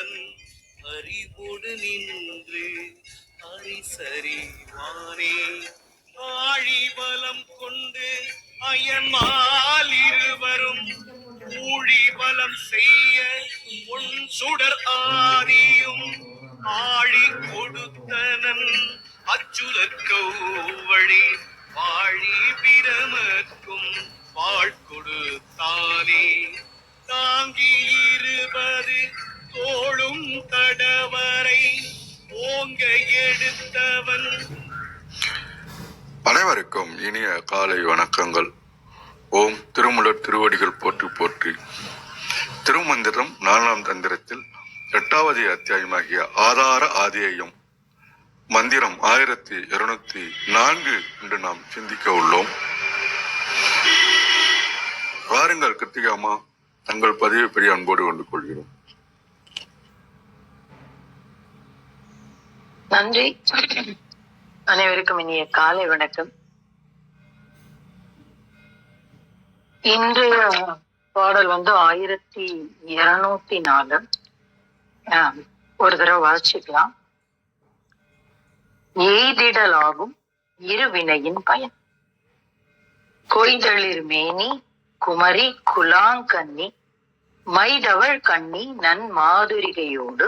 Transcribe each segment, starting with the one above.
தேவன் அறிவோடு நின்று அரிசறிவானே. ஆழிபலம் கொண்டு அயன்மால் இருவரும் ஊழிபலம் செய்ய பொன் சுடர் ஆதியும் ஆழி கொடுத்தனன் அச்சுதற்கௌவழி வாழி பிரமக்கும் வாழ்கொடுத்தானே. தாங்கி இருபது தோளும் தடவரை ஓங்க எடுத்தவன். அனைவருக்கும் இனிய காலை வணக்கங்கள். ஓம் திருமூலர் திருவடிகள் போற்றி போற்றி. திருமந்திரம் 4ஆம் தந்திரத்தில் 8வது அத்தியாயமாகிய ஆதார ஆதியம் மந்திரம் 1204 என்று நாம் சிந்திக்க உள்ளோம். வாருங்கள் கிருத்திகாமா, தங்கள் பதிவை பெரிய அன்போடு கொண்டு கொள்கிறோம். நன்றி. அனைவருக்கும் இனிய காலை வணக்கம். இன்றைய பாடல் 1204. ஒரு தடவை வாசிக்கலாம். எய்திடலாகும் இருவினையின் பயன். கொய்தளிர் மேனி குமரி குலாங்கண்ணி மைதவள் கண்ணி நன் மாதுரிகையோடு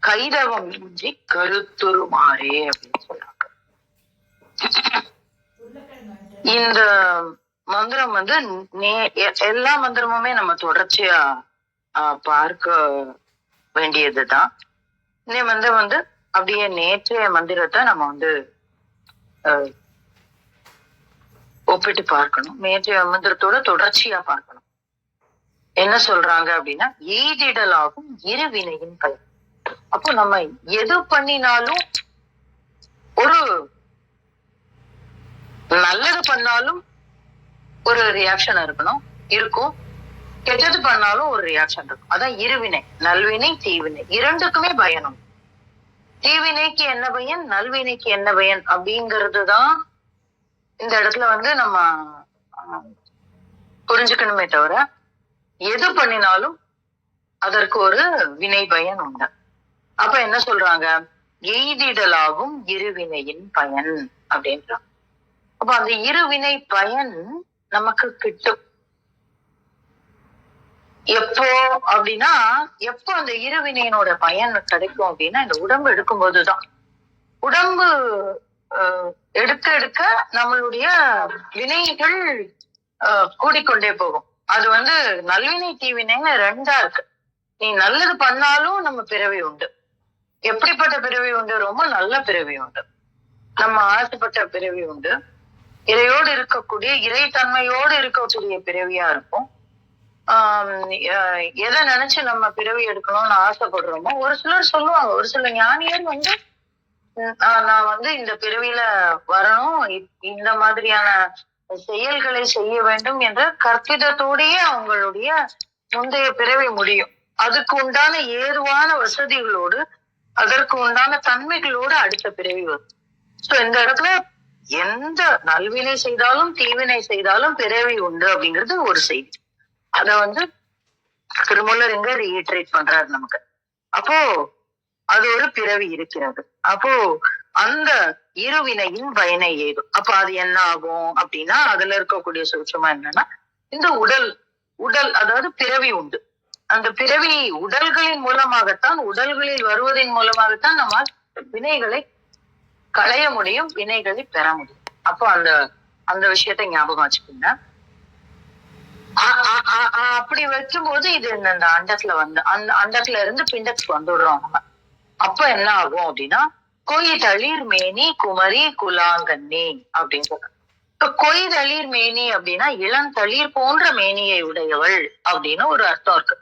கைதவம் இன்றி கருத்துருமாறே அப்படின்னு சொல்றாங்க. இந்த மந்திரம் எல்லா மந்திரமுமே நம்ம தொடர்ச்சியா பார்க்க வேண்டியதுதான். இந்த மந்திரம் அப்படியே நேற்றைய மந்திரத்தை நம்ம ஒப்பிட்டு பார்க்கணும். நேற்றைய மந்திரத்தோட தொடர்ச்சியா பார்க்கணும். என்ன சொல்றாங்க அப்படின்னா, எய்திடலாகும் இருவினையின் பயன். அப்போ நம்ம எது பண்ணினாலும், ஒரு நல்லது பண்ணாலும் ஒரு ரியாக்ஷன் இருக்கும், கெட்டது பண்ணாலும் ஒரு ரியாக்ஷன் இருக்கும். அதான் இருவினை. நல்வினை தீவினை இரண்டுக்குமே பயனும். தீவினைக்கு என்ன பயன், நல்வினைக்கு என்ன பயன் அப்படிங்கிறதுதான் இந்த இடத்துல நம்ம புரிஞ்சுக்கணுமே தவிர, எது பண்ணினாலும் அதற்கு ஒரு வினை பயன் உண்டு. அப்ப என்ன சொல்றாங்க, எய்திடலாகும் இருவினையின் பயன் அப்படின்றாங்க. அப்ப அந்த இருவினை பயன் நமக்கு கிட்டும் எப்போ அப்படின்னா, எப்போ அந்த இருவினையினோட பயன் கிடைக்கும் அப்படின்னா, இந்த உடம்பு எடுக்கும் போதுதான். உடம்பு எடுக்க எடுக்க நம்மளுடைய வினைகள் கூடிக்கொண்டே போகும். அது நல்வினை தீவினைன்னு ரெண்டா இருக்கு. நீ நல்லது பண்ணாலும் நம்ம பிறவி உண்டு. எப்படிப்பட்ட பிறவி உண்டு? ரொம்ப நல்ல பிறவி உண்டு. நம்ம ஆசைப்பட்ட பிறவி உண்டு. இறையோடு இருக்கக்கூடிய, இறைத்தன்மையோடு இருக்கக்கூடிய பிறவியா இருக்கும். எதை நினைச்சு நம்ம பிறவி எடுக்கணும்னு ஆசைப்படுறோமோ, ஒரு சிலர் சொல்லுவாங்க, ஒரு சில ஞானியர் நான் இந்த பிறவியில வரணும், இந்த மாதிரியான செயல்களை செய்ய வேண்டும் என்ற கற்பிதத்தோடையே அவங்களுடைய முந்தைய பிறவி முடியும். அதுக்கு உண்டான ஏதுவான வசதிகளோடு, அதற்கு உண்டான தன்மைகளோடு அடுத்த பிறவி வரும். சோ இந்த இடத்துல எந்த நல்வினை செய்தாலும் தீவினை செய்தாலும் பிறவி உண்டு அப்படிங்கிறது ஒரு செய்தி. அத திருமூலர் இங்க ரீஇட்டரேட் பண்றாரு நமக்கு. அப்போ அது ஒரு பிறவி இருக்கிறது. அப்போ அந்த இருவினையின் பயனை ஏதும். அப்ப அது என்ன ஆகும் அப்படின்னா, அதுல இருக்கக்கூடிய சூட்சமா என்னன்னா, இந்த உடல் அதாவது பிறவி உண்டு. அந்த பிறவி உடல்களின் மூலமாகத்தான், உடல்களில் வருவதன் மூலமாகத்தான் நம்ம வினைகளை களைய முடியும், வினைகளை பெற முடியும். அப்போ அந்த விஷயத்தை ஞாபகம் வச்சுக்கோங்க. அப்படி வைக்கும்போது இது இந்த அண்டத்துல அந்த அண்டத்துல இருந்து பிண்டத்துக்கு வந்துடுறோம் நம்ம. அப்ப என்ன ஆகும் அப்படின்னா, கொய்தளிர் மேனி குமரி குலாங்கண்ணி அப்படின்னு சொல்றாங்க. இப்ப கொய்தளிர் மேனி அப்படின்னா இளந்தளிர் போன்ற மேனியை உடையவள் அப்படின்னு ஒரு அர்த்தம் இருக்கு.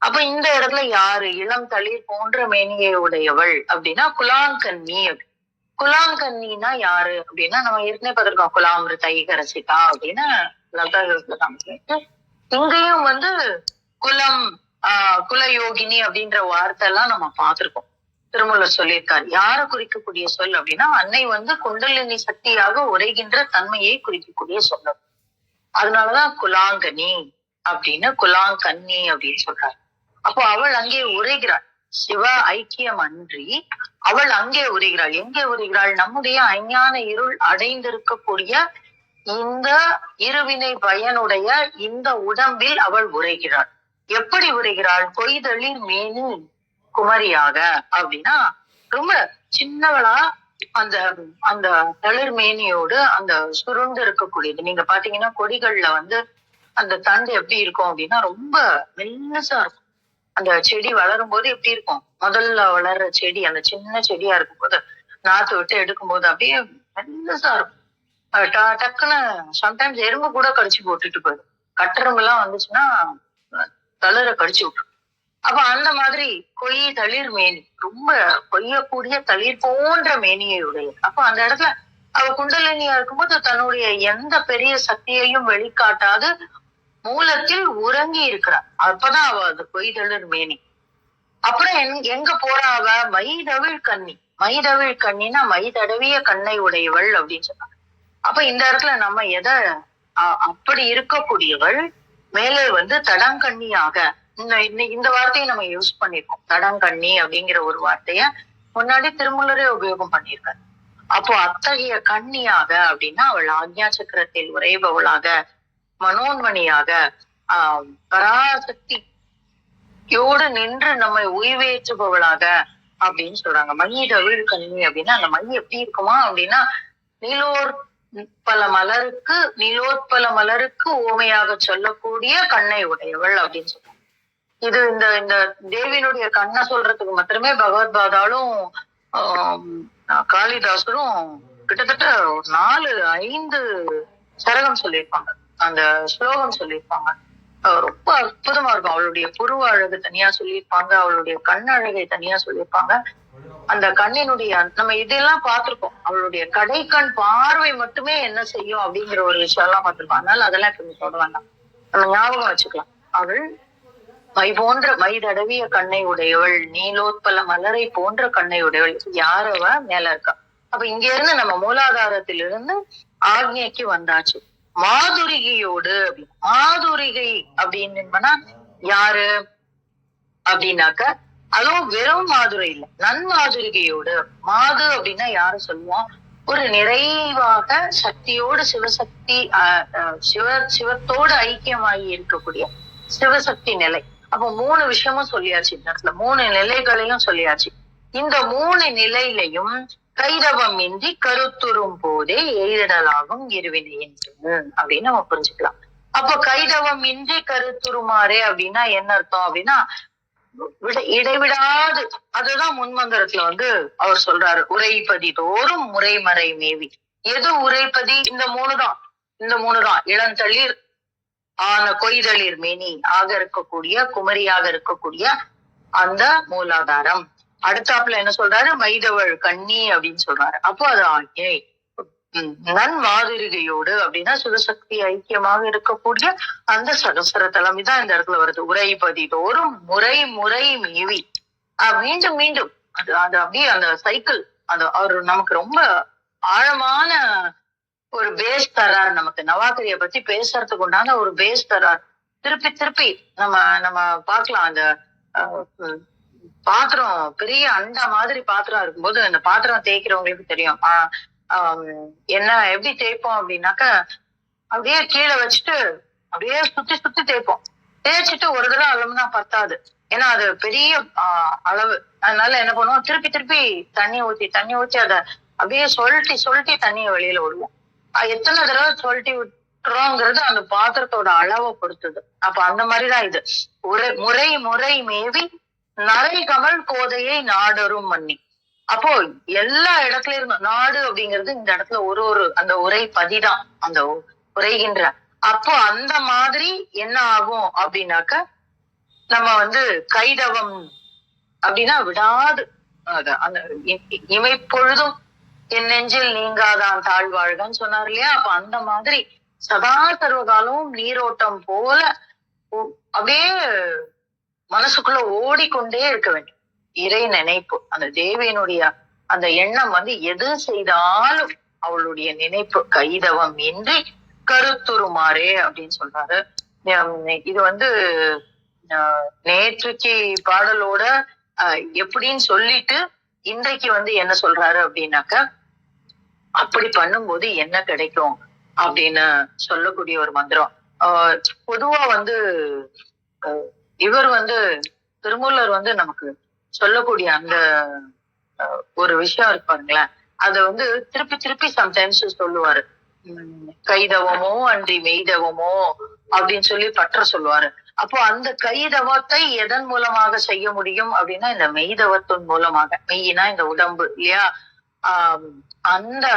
அப்ப இந்த இடத்துல யாரு இளம் தளிர் போன்ற மேனியை உடையவள் அப்படின்னா குலாங்கண்ணி. குலாங்கண்ணினா யாரு அப்படின்னா, நம்ம ஏற்கனவே பார்த்திருக்கோம், குலாமிருத்தை கரசிகா அப்படின்னு இங்கேயும் குலம் குலயோகினி அப்படின்ற வார்த்தை எல்லாம் நம்ம பார்த்திருக்கோம். திருமூலர் சொல்லியிருக்காரு. யாரை குறிக்கக்கூடிய சொல் அப்படின்னா, அன்னை குண்டலினி சக்தியாக உரைகின்ற தன்மையை குறிக்கக்கூடிய சொல். அதனாலதான் குலாங்கனி அப்படின்னு குலாங்கண்ணி அப்படின்னு சொல்றாரு. அப்போ அவள் அங்கே உரைகிறாள். சிவ ஐக்கியம் அன்றி அவள் அங்கே உரைகிறாள். எங்கே உரைகிறாள்? நம்முடைய அஞ்ஞான இருள் அடைந்திருக்கக்கூடிய இந்த இருவினை பயனுடைய இந்த உடம்பில் அவள் உரைகிறாள். எப்படி உரைகிறாள்? கொய்தளிர் மேனி குமரியாக அப்படின்னா ரொம்ப சின்னவளா அந்த அந்த தளிர் மேனியோடு அந்த சுருண்டு இருக்கக்கூடியது. நீங்க பாத்தீங்கன்னா கொடிகள்ல வந்து அந்த தண்டு எப்படி இருக்கும் அப்படின்னா ரொம்ப மெல்லிசா இருக்கும். அந்த செடி வளரும் போது எப்படி இருக்கும்? முதல்ல வளர்ற செடி அந்த சின்ன செடியா இருக்கும் போது நாத்து விட்டு எடுக்கும் போது அப்படியே மெல்லிசா இருக்கும். டக்குன்னு சம்டைம்ஸ் எறும்பு கூட கடிச்சு போட்டுட்டு போயிடும். கட்டெரும்பு எல்லாம் வந்துச்சுன்னா தளிர கடிச்சு விட்டுரும். அப்ப அந்த மாதிரி கொய் தளிர் மேனி, ரொம்ப கொய்யக்கூடிய தளிர் போன்ற மேனியை உடைய. அப்ப அந்த இடத்துல அவ குண்டலினியா இருக்கும்போது தன்னுடைய எந்த பெரிய சக்தியையும் வெளிக்காட்டாது மூலத்தில் உறங்கி இருக்கிறார். அப்பதான் அவ அது கொய்தளிர் மேனி. அப்புறம் எங்க போறா அவ? மைதவிழ் கண்ணி. மைதவிழ் கண்ணினா மை தடவிய கண்ணை உடையவள் அப்படின்னு சொன்னாங்க. அப்ப இந்த இடத்துல நம்ம எதை அப்படி இருக்கக்கூடியவள் மேலே வந்து தடங்கண்ணியாக, இந்த வார்த்தையை நம்ம யூஸ் பண்ணிருக்கோம். தடங்கண்ணி அப்படிங்கிற ஒரு வார்த்தைய முன்னாடி திருமூலரே உபயோகம் பண்ணியிருக்காரு. அப்போ அத்தகைய கண்ணியாக அப்படின்னா அவள் ஆக்ஞா சக்கரத்தில் உரைபவளாக, மனோன்மணியாக, பராசக்தியோடு நின்று நம்மை உய்வேற்றுபவளாக அப்படின்னு சொல்றாங்க. மையிடவிழ் கண்ணி அப்படின்னா அந்த மை எப்படி இருக்குமா அப்படின்னா நீலோற்பல மலருக்கு ஓமையாக சொல்லக்கூடிய கண்ணை உடையவள் அப்படின்னு சொல்றாங்க. இது இந்த தேவியினுடைய கண்ணை சொல்றதுக்கு மாத்திரமே பகவத்பாதாலும் காளிதாசரும் கிட்டத்தட்ட 4-5 சரகம் சொல்லியிருப்பாங்க, அந்த ஸ்லோகம் சொல்லியிருப்பாங்க. ரொம்ப அற்புதமா இருக்கும். அவளுடைய புருவ அழகு தனியா சொல்லியிருப்பாங்க, அவளுடைய கண் அழகை தனியா சொல்லியிருப்பாங்க. அந்த கண்ணினுடைய நம்ம இதெல்லாம் பார்த்திருக்கோம். அவளுடைய கடைக்கண் பார்வை மட்டுமே என்ன செய்யும் அப்படிங்கிற ஒரு விஷயம் எல்லாம் பார்த்திருக்கோம். அதனால அதெல்லாம் இப்ப சொல்ல வேண்டாம், நம்ம ஞாபகம் வச்சுக்கலாம். அவள் மை போன்ற மை தடவிய கண்ணை உடையவள், நீலோத்பல மலரை போன்ற கண்ணை உடையவள். யாரவ மேல இருக்கா. அப்ப இங்க இருந்து நம்ம மூலாதாரத்திலிருந்து ஆக்ஞைக்கு வந்தாச்சு. மாதுரிகையோடு, மாதுரிகை அப்படின்னு யாரு அப்படின்னாக்க அதுவும் வெறும் மாதுரை இல்ல, நன்மாதுரிகையோடு. மாது அப்படின்னா யாரு சொல்லுவோம்? ஒரு நிறைவாக சக்தியோடு சிவசக்தி சிவத்தோடு ஐக்கியமாகி இருக்கக்கூடிய சிவசக்தி நிலை. அப்ப 3 விஷயமும் சொல்லியாச்சு. இந்த இடத்துல 3 நிலைகளையும் சொல்லியாச்சு. இந்த 3 நிலையிலையும் கைதவம் இன்றி கருத்துறும் போதே எய்திடலாகும் இருவினை என்று அப்படின்னு நம்ம புரிஞ்சுக்கலாம். அப்ப கைதவம் இன்றி கருத்துருமாறே அப்படின்னா என்ன அர்த்தம் அப்படின்னா இடைவிடாது, அதுதான் முன்மந்திரத்துல வந்து அவர் சொல்றாரு. உரைப்பதி தோறும் முறைமறை மேவி. எது உரைப்பதி? இந்த 3 தான். இளந்தளிர் கொய்தளிர் மேனி ஆக இருக்கக்கூடிய, குமரியாக இருக்கக்கூடிய அந்த மூலாதாரம். அடுத்தாப்புல என்ன சொல்றாரு? மைதவள் கண்ணி அப்படின்னு சொல்றாரு. அப்போ அது ஆகிய நன்மாதிரிகையோடு அப்படின்னா சிவசக்தி ஐக்கியமாக இருக்கக்கூடிய அந்த சகசரத்தலம். இதான் இந்த இடத்துல வருது. உரைப்பதி தோறும் முறை மேவி. மீண்டும் அது அப்படியே அந்த சைக்கிள், அது அவர் நமக்கு ரொம்ப ஆழமான ஒரு பேஸ் தரார். நமக்கு நவாக்கரிய பத்தி பேசுறதுக்கு உண்டான ஒரு பேஸ் தரார். திருப்பி நம்ம பார்க்கலாம். அந்த பாத்திரம், பெரிய அண்டா மாதிரி பாத்திரம் இருக்கும்போது அந்த பாத்திரம் தேய்க்கிறவங்களுக்கு தெரியும். என்ன எப்படி தேய்ப்போம் அப்படின்னாக்க அப்படியே கீழே வச்சுட்டு அப்படியே சுத்தி தேய்ப்போம். தேய்ச்சிட்டு ஒரு தடவை அளவுனா பத்தாது, ஏன்னா அது பெரிய அளவு. அதனால என்ன பண்ணுவோம்? திருப்பி தண்ணி ஊத்தி அதை அப்படியே சொல்லிட்டு தண்ணியை வெளியில விடுவோம். எத்தனை தடவை சொல்லிட்டு விட்டுறோங்கிறது அந்த பாத்திரத்தோட அளவை பொறுத்தது. அப்ப அந்த மாதிரிதான் இது. முறை மேவி நரை கமல் கோதையை நாடரும் மன்னி. அப்போ எல்லா இடத்துல இருந்தும் நாடு அப்படிங்கிறது இந்த இடத்துல ஒரு அந்த உரை பதிதான், அந்த உரைகின்ற. அப்போ அந்த மாதிரி என்ன ஆகும் அப்படின்னாக்க நம்ம வந்து கைதவம் அப்படின்னா விடாது அந்த இமைப்பொழுதும் என் நெஞ்சில் நீங்காதான் தாழ்வாழ்கன்னு சொன்னார் இல்லையா? அப்ப அந்த மாதிரி சதா சர்வகாலமும் நீரோட்டம் போல அப்படியே மனசுக்குள்ள ஓடிக்கொண்டே இருக்க வேண்டும் இறை நினைப்பு. அந்த தேவியினுடைய அந்த எண்ணம் வந்து எது செய்தாலும் அவளுடைய நினைப்பு கைதவம் இன்றி கருத்துருமாறே அப்படின்னு சொல்றாரு. இது வந்து நேற்றுக்கு பாடலோட எப்படின்னு சொல்லிட்டு இன்றைக்கு வந்து என்ன சொல்றாரு அப்படின்னாக்க, அப்படி பண்ணும்போது என்ன கிடைக்கும் அப்படின்னு சொல்லக்கூடிய ஒரு மந்திரம். பொதுவா வந்து இவர் வந்து திருமூலர் வந்து நமக்கு சொல்லக்கூடிய அந்த ஒரு விஷயம் இருக்கு பாருங்களேன். அத வந்து திருப்பி திருப்பி சம்டைம்ஸ் சொல்லுவாரு. கைதவமோ அன்றி மெய்தவமோ அப்படின்னு சொல்லி பற்ற சொல்லுவாரு. அப்போ அந்த கைதவத்தை எதன் மூலமாக செய்ய முடியும் அப்படின்னா இந்த மெய்தவத்தின் மூலமாக. மெய்யினா இந்த உடம்பு இல்லையா? அந்த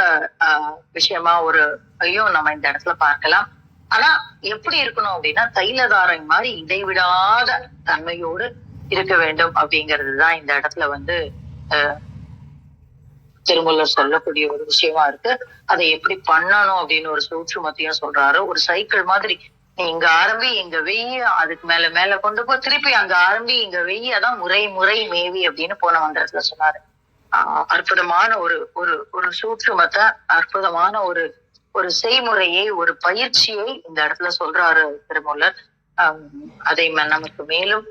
விஷயமா ஒரு ஐயும் நம்ம இந்த இடத்துல பார்க்கலாம். ஆனா எப்படி இருக்கணும் அப்படின்னா தைலதாரை மாதிரி இடைவிடாத தன்மையோடு இருக்க வேண்டும் அப்படிங்கிறதுதான் இந்த இடத்துல வந்து திருமூலர் சொல்லக்கூடிய ஒரு விஷயமா இருக்கு. அதை எப்படி பண்ணணும் அப்படின்னு ஒரு சூட்சுமத்தையும் சொல்றாரு. ஒரு சைக்கிள் மாதிரி நீ இங்க ஆரம்பி இங்க வெய்ய, அதுக்கு மேல மேல கொண்டு போ, திருப்பி அங்க ஆரம்பி இங்க வெய்ய, அதான் முறை முறை மேவி அப்படின்னு போன மந்திரத்துல சொன்னாரு. அற்புதமான ஒரு ஒரு ஒரு சூட்சுமத்தை, அற்புதமான ஒரு ஒரு செய்முறையை, ஒரு பயிற்சியை இந்த இடத்துல சொல்றாரு திருமூலர். அதை நமக்கு மேலும்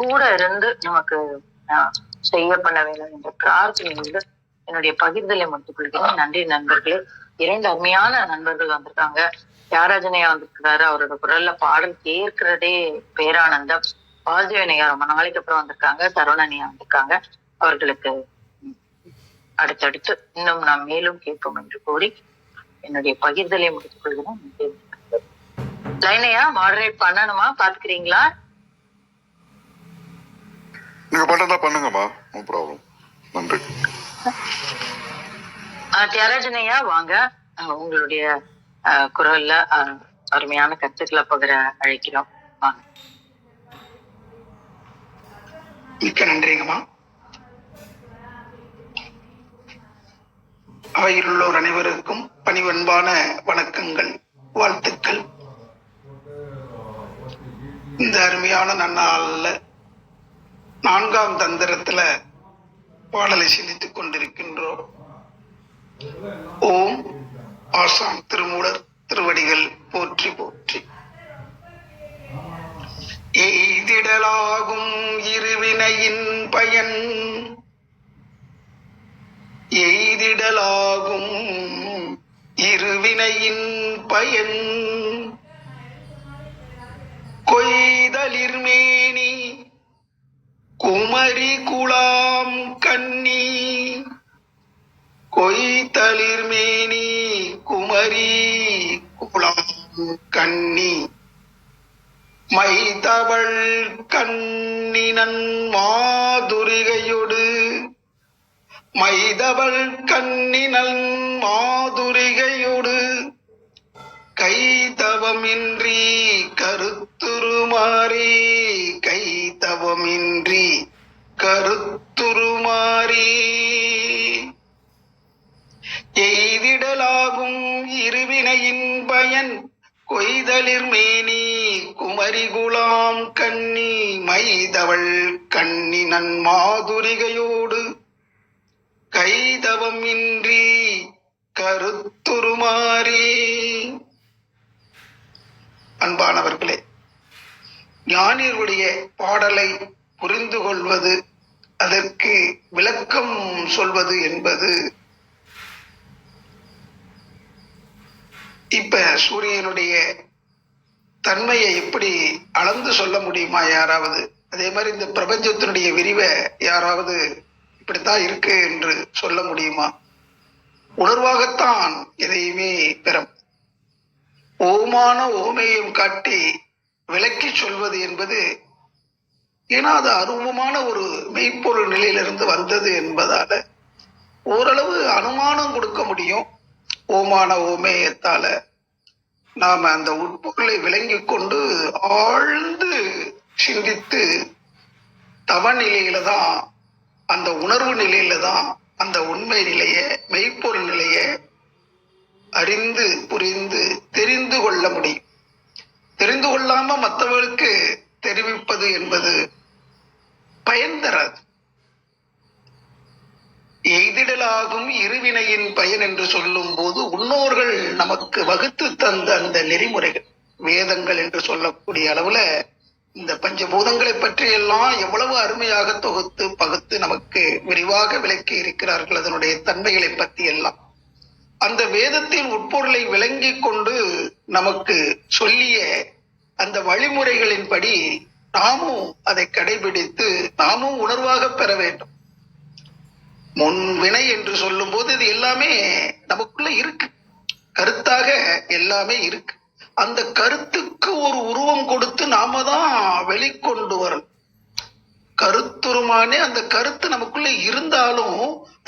கூட இருந்து நமக்கு செய்ய பண்ண வேண்டும் என்ற பிரார்த்தனையோடு என்னுடைய பகிர்தலை முடித்துக் கொள்கிறேன். நன்றி நண்பர்களே. 2 அருமையான நண்பர்கள் வந்திருக்காங்க. தியாகராஜனையா வந்திருக்கிறாரு. அவரோட குரல்ல பாடல் கேட்கிறதே பேரானந்தம். வாசுதேவனையா ரொம்ப நாளைக்கு அப்புறம் வந்திருக்காங்க. சரவணனையா வந்திருக்காங்க. அவர்களுக்கு அடுத்தடுத்து இன்னும் நாம் மேலும் கேட்போம் என்று கூறி என்னுடைய பகிர்தலை முடித்துக் கொள்கிறேன். லைனையா மாடரேட் பண்ணணுமா? பாத்துக்கிறீங்களா? நீங்க பண்றதா பண்ணுங்கம்மா, நோ ப்ராப்ளம். நன்றி. தியாகராஜனையா வாங்க, உங்களுடைய குரல்ல அருமையான கருத்துக்களை பகிர அழைக்கிறோம். வாங்க. மிக்க நன்றிங்கம்மா. அவையில் உள்ளோர் அனைவருக்கும் பணிவன்பான வணக்கங்கள், வாழ்த்துக்கள். இந்த அருமையான நன்னாள்ல 4ஆம் தந்திரத்துல பாடலை சிந்தித்துக் கொண்டிருக்கின்றோம். ஓம் ஆசான் திருமூலர் திருவடிகள் போற்றி போற்றி. எய்திடலாகும் இருவினையின் பயன், எய்திடலாகும் இருவினையின் பயன், கொய்தலிர்மேனி குமரி குலாம் கண்ணி, கொய்தலிர்மேனி குமரி குலாம் கண்ணி, மைதவள் கண்ணினன் மாதுரிகையொடு, மைதவள் கண்ணினன் மாதுரிகையொடு, கைதவமின்றி கருத்துருமாறி, கைதவமின்றி கருத்துருமாறி, எய்திடலாகும் இருவினையின் பயன், கொய்தலிர்மேனி குமரிகுலாம் கண்ணி, மைதவள் கண்ணினன் மாதுரிகையோடு, கைதவம் இன்றி கருத்துருமாறி. அன்பானவர்களே, ஞானியருடைய பாடலை புரிந்து கொள்வது, அதற்கு விளக்கம் சொல்வது என்பது, இப்ப சூரியனுடைய தன்மையை எப்படி அளந்து சொல்ல முடியுமா யாராவது? அதே மாதிரி இந்த பிரபஞ்சத்தினுடைய விரிவை யாராவது இப்படித்தான் இருக்கு என்று சொல்ல முடியுமா? உணர்வாகத்தான் எதையுமே பெறும். ஓமான ஓமையும் காட்டி விளக்கி சொல்வது என்பது, ஏன்னா அது அருவமான ஒரு மெய்ப்பொருள் நிலையிலிருந்து வந்தது என்பதால ஓரளவு அனுமானம் கொடுக்க முடியும். ஓமான ஓமேயத்தால நாம அந்த உட்பொருளை விளங்கி கொண்டு ஆழ்ந்து சிந்தித்து தவநிலையில தான், அந்த உணர்வு நிலையில தான் அந்த உண்மை நிலைய, மெய்ப்பொருள் நிலைய அறிந்து புரிந்து தெரிந்து கொள்ள முடியும். தெரிந்து கொள்ளாம மற்றவர்களுக்கு தெரிவிப்பது என்பது பயன் தராது. எய்திடலாகும் இருவினையின் பயன் என்று சொல்லும் போது, முன்னோர்கள் நமக்கு வகுத்து தந்த அந்த நெறிமுறைகள், வேதங்கள் என்று சொல்லக்கூடிய அளவுல இந்த பஞ்சபூதங்களை பற்றி எல்லாம் எவ்வளவு அருமையாக தொகுத்து பகுத்து நமக்கு விரிவாக விளக்கி இருக்கிறார்கள். அதனுடைய தன்மைகளை பற்றி எல்லாம் அந்த வேதத்தின் உட்பொருளை விளங்கி கொண்டு நமக்கு சொல்லிய அந்த வழிமுறைகளின்படி நாமும் அதை கடைபிடித்து நாமும் உணர்வாக பெற வேண்டும். முன்வினை என்று சொல்லும் போது இது எல்லாமே நமக்குள்ள இருக்கு, கருத்தாக எல்லாமே இருக்கு. அந்த கருத்துக்கு ஒரு உருவம் கொடுத்து நாம தான் வெளிக்கொண்டு வரணும். கருத்துருமானே அந்த கருத்து நமக்குள்ள இருந்தாலும்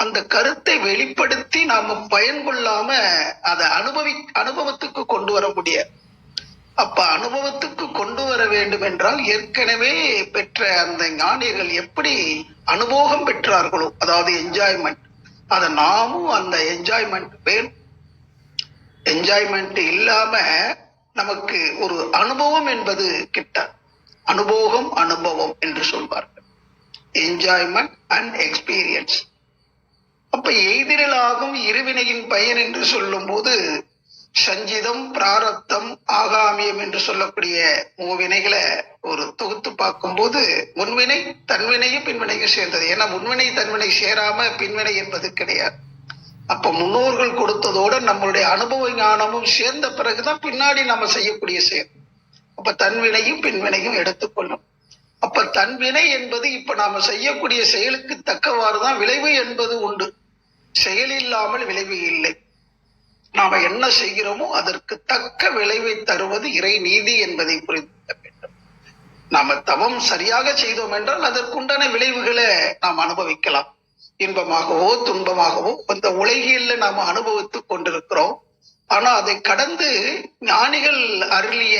அந்த கருத்தை வெளிப்படுத்தி நாம பயன் கொள்ளாம அதை அனுபவத்துக்கு கொண்டு வர முடியாது. அப்ப அனுபவத்துக்கு கொண்டு வர வேண்டும் என்றால் ஏற்கனவே பெற்ற அந்த ஞானிகள் எப்படி அனுபவம் பெற்றார்களோ, அதாவது என்ஜாய்மெண்ட், அதை நாமும் அந்த என்ஜாய்மெண்ட் வேணும். என்ஜாய்மெண்ட் இல்லாம நமக்கு ஒரு அனுபவம் என்பது கிட்ட அனுபவம் என்று சொல்வார்கள். Enjoyment and experience. அப்ப எய்திரலாகும் இருவினையின் பயன் என்று சொல்லும் போது சஞ்சிதம், பிராரப்தம், ஆகாமியம் என்று சொல்லக்கூடிய மூவினைகளை ஒரு தொகுத்து பார்க்கும் போது முன்வினை தன்வினையும் பின்வினையும் சேர்ந்தது. ஏன்னா முன்வினை தன்வினை சேராம பின்வினை என்பது கிடையாது. அப்ப முன்னோர்கள் கொடுத்ததோட நம்மளுடைய அனுபவ ஞானமும் சேர்ந்த பிறகுதான் பின்னாடி நம்ம செய்யக்கூடிய செயல். அப்ப தன்வினையும் பின்வினையும் எடுத்துக்கொள்ளும். அப்ப தன்வினை என்பது இப்ப நாம செய்யக்கூடிய செயலுக்கு தக்கவாறுதான் விளைவு என்பது உண்டு. செயல் இல்லாமல் விளைவு இல்லை. நாம என்ன செய்கிறோமோ அதற்கு தக்க விளைவை தருவது இறை நீதி என்பதை புரிந்து கொள்ள வேண்டும். நாம தவம் சரியாக செய்தோம் என்றால் அதற்குண்டான விளைவுகளை நாம் அனுபவிக்கலாம். இன்பமாகவோ துன்பமாகவோ அந்த உலகியல்ல நாம அனுபவித்துக் கொண்டிருக்கிறோம். ஆனா அதை கடந்து ஞானிகள் அருளிய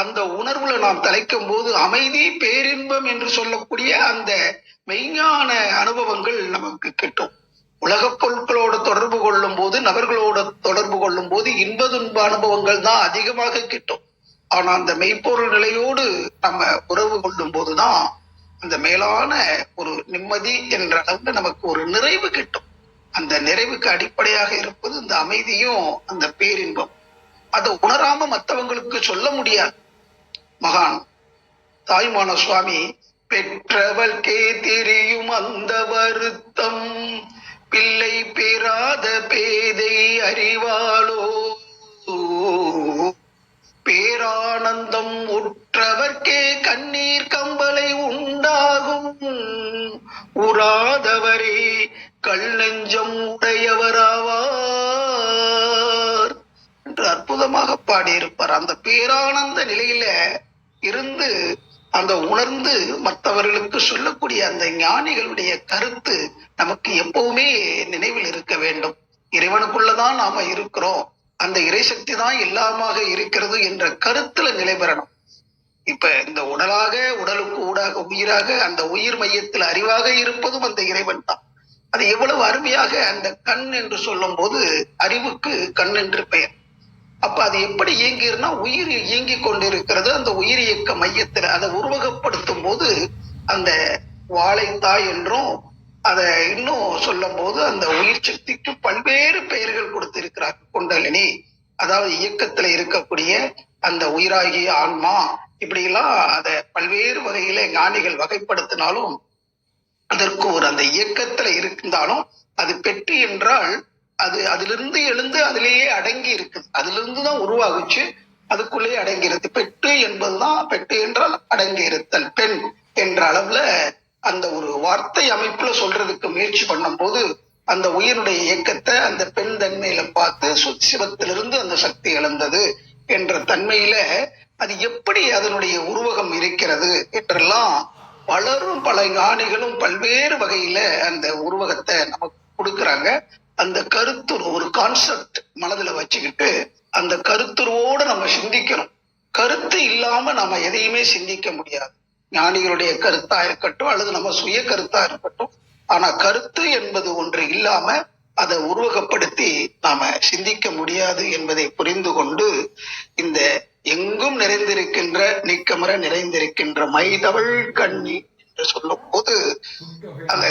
அந்த உணர்வுல நாம் தலைக்கும் போது அமைதி, பேரின்பம் என்று சொல்லக்கூடிய அந்த மெய்ஞான அனுபவங்கள் நமக்கு கிட்டும். உலகப் பொருட்களோட தொடர்பு கொள்ளும் போது, நபர்களோட தொடர்பு கொள்ளும் போது இன்ப துன்ப அனுபவங்கள் தான் அதிகமாக கிட்டும். ஆனா அந்த மெய்ப்பொருள் நிலையோடு நம்ம உறவு கொள்ளும் போதுதான் அந்த மேலான ஒரு நிம்மதி என்ற அளவுல நமக்கு ஒரு நிறைவு கிட்டும். அந்த நிறைவுக்கு அடிப்படையாக இருப்பது இந்த அமைதியும் அந்த பேரின்பம். அதை உணராம மற்றவங்களுக்கு சொல்ல முடியாது. மகான் தாய்மான சுவாமி, பெற்றவர்க்கே தெரியும் அந்த வருத்தம், பிள்ளை பெறாத பேதை அறிவாளோ, பேரானந்தம் உற்றவர்க்கே கண்ணீர் கம்பலை உண்டாகும், உறாதவரே கல் நெஞ்சம் உடையவராவார் என்று அற்புதமாக பாடியிருப்பார். அந்த பேரானந்த நிலையில இருந்து அந்த உணர்ந்து மற்றவர்களுக்கு சொல்லக்கூடிய அந்த ஞானிகளுடைய கருத்து நமக்கு எப்பவுமே நினைவில் இருக்க வேண்டும். இறைவனுக்குள்ளதான் நாம இருக்கிறோம், அந்த இறைசக்தி தான் எல்லாமாக இருக்கிறது என்ற கருத்துல நிலை பெறணும். இப்ப இந்த உடலாக, உடலுக்கு ஊடாக உயிராக, அந்த உயிர் மையத்தில் அறிவாக இருப்பதும் அந்த இறைவன் தான். அது எவ்வளவு அருமையாக அந்த கண் என்று சொல்லும் போது அறிவுக்கு கண் என்று பெயர். அப்ப அது எப்படி இயங்கிருன்னா உயிர் இயங்கி கொண்டிருக்கிறது. அந்த உயிர் இயக்க மையத்துல அதை உருவகப்படுத்தும் போது அந்த வாழைத்தாய் என்றும், அதை இன்னும் சொல்லும் போது அந்த உயிர் சக்திக்கு பல்வேறு பெயர்கள் கொடுத்திருக்கிறார். குண்டலினி, அதாவது இயக்கத்துல இருக்கக்கூடிய அந்த உயிராகிய ஆன்மா, இப்படி எல்லாம் அதை பல்வேறு வகையில ஞானிகள் வகைப்படுத்தினாலும் அதற்கு ஒரு அந்த இயக்கத்துல இருந்தாலும் அது பெற்று என்றால் அது அதிலிருந்து எழுந்து அதிலேயே அடங்கி இருக்குது. அதுல இருந்துதான் உருவாகுச்சு, அதுக்குள்ளேயே அடங்கி இருக்கு. பெட்டு என்பதுதான், பெட்டு என்றால் அடங்கி இருத்தல், பெண் என்ற அளவுல அந்த ஒரு வார்த்தை அமைப்புல சொல்றதுக்கு முயற்சி பண்ணும் போது அந்த உயிருடைய இயக்கத்தை அந்த பெண் தன்மையில பார்த்து சிவத்திலிருந்து அந்த சக்தி இழந்தது என்ற தன்மையில அது எப்படி அதனுடைய உருவகம் இருக்கிறது என்றெல்லாம் பலரும் பல ஞானிகளும் பல்வேறு வகையில அந்த உருவகத்தை நமக்கு கொடுக்குறாங்க. அந்த கருத்துரு ஒரு கான்செப்ட் மனதுல வச்சுக்கிட்டு அந்த கருத்துருவோடு நம்ம சிந்திக்கணும். கருத்து இல்லாம நம்ம எதையுமே சிந்திக்க முடியாது. ஞானிகளுடைய கருத்தா இருக்கட்டும் அல்லது நம்ம சுய கருத்தா இருக்கட்டும், ஆனா கருத்து என்பது ஒன்று இல்லாம அதை உருவகப்படுத்தி நாம சிந்திக்க முடியாது என்பதை புரிந்து கொண்டு இந்த எங்கும் நிறைந்திருக்கின்ற நீக்கமர நிறைந்திருக்கின்ற மைதவள் கண்ணி என்று சொல்லும் போது அந்த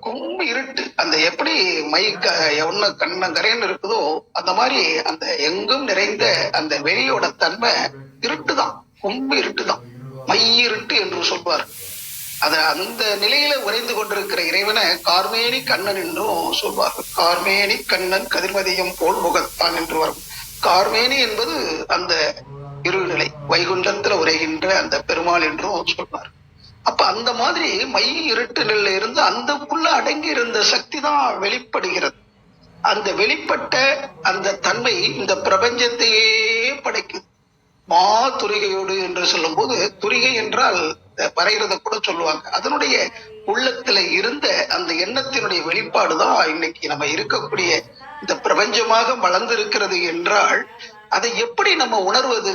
கும்பு இருட்டு, அந்த எப்படி ஒண்ணு கண்ணங்கரைன்னு இருக்குதோ அந்த மாதிரி அந்த எங்கும் நிறைந்த அந்த வெளியோட தன்மை இருட்டுதான், கும்பு இருட்டுதான். மையிருட்டு என்று சொல்வார். அந்த நிலையில உறைந்து கொண்டிருக்கிற இறைவனை கார்மேனி கண்ணன் என்றும் சொல்வார்கள். கார்மேனி கண்ணன் கதிர்மதியம் போல் முகத்தான் என்று வரும். கார்மேனி என்பது அந்த இருநிலை, வைகுண்டத்துல உரைகின்ற அந்த பெருமாள் என்றும் சொல்வார். அப்ப அந்த மாதிரி மை இருட்டு நிலையில இருந்து அந்தக்குள்ள அடங்கி இருந்த சக்தி தான் வெளிப்படுகிறது. அந்த வெளிப்பட்ட அந்த தன்மை இந்த பிரபஞ்சத்தையே படைக்குது. மா துரிகையோடு என்று சொல்லும் போது, துரிகை என்றால் வரைகிறத கூட சொல்லுவாங்க. அதனுடைய உள்ளத்துல இருந்த அந்த எண்ணத்தினுடைய வெளிப்பாடுதான் இன்னைக்கு நம்ம இருக்கக்கூடிய இந்த பிரபஞ்சமாக வளர்ந்திருக்கிறது என்றால், அதை எப்படி நம்ம உணர்வது?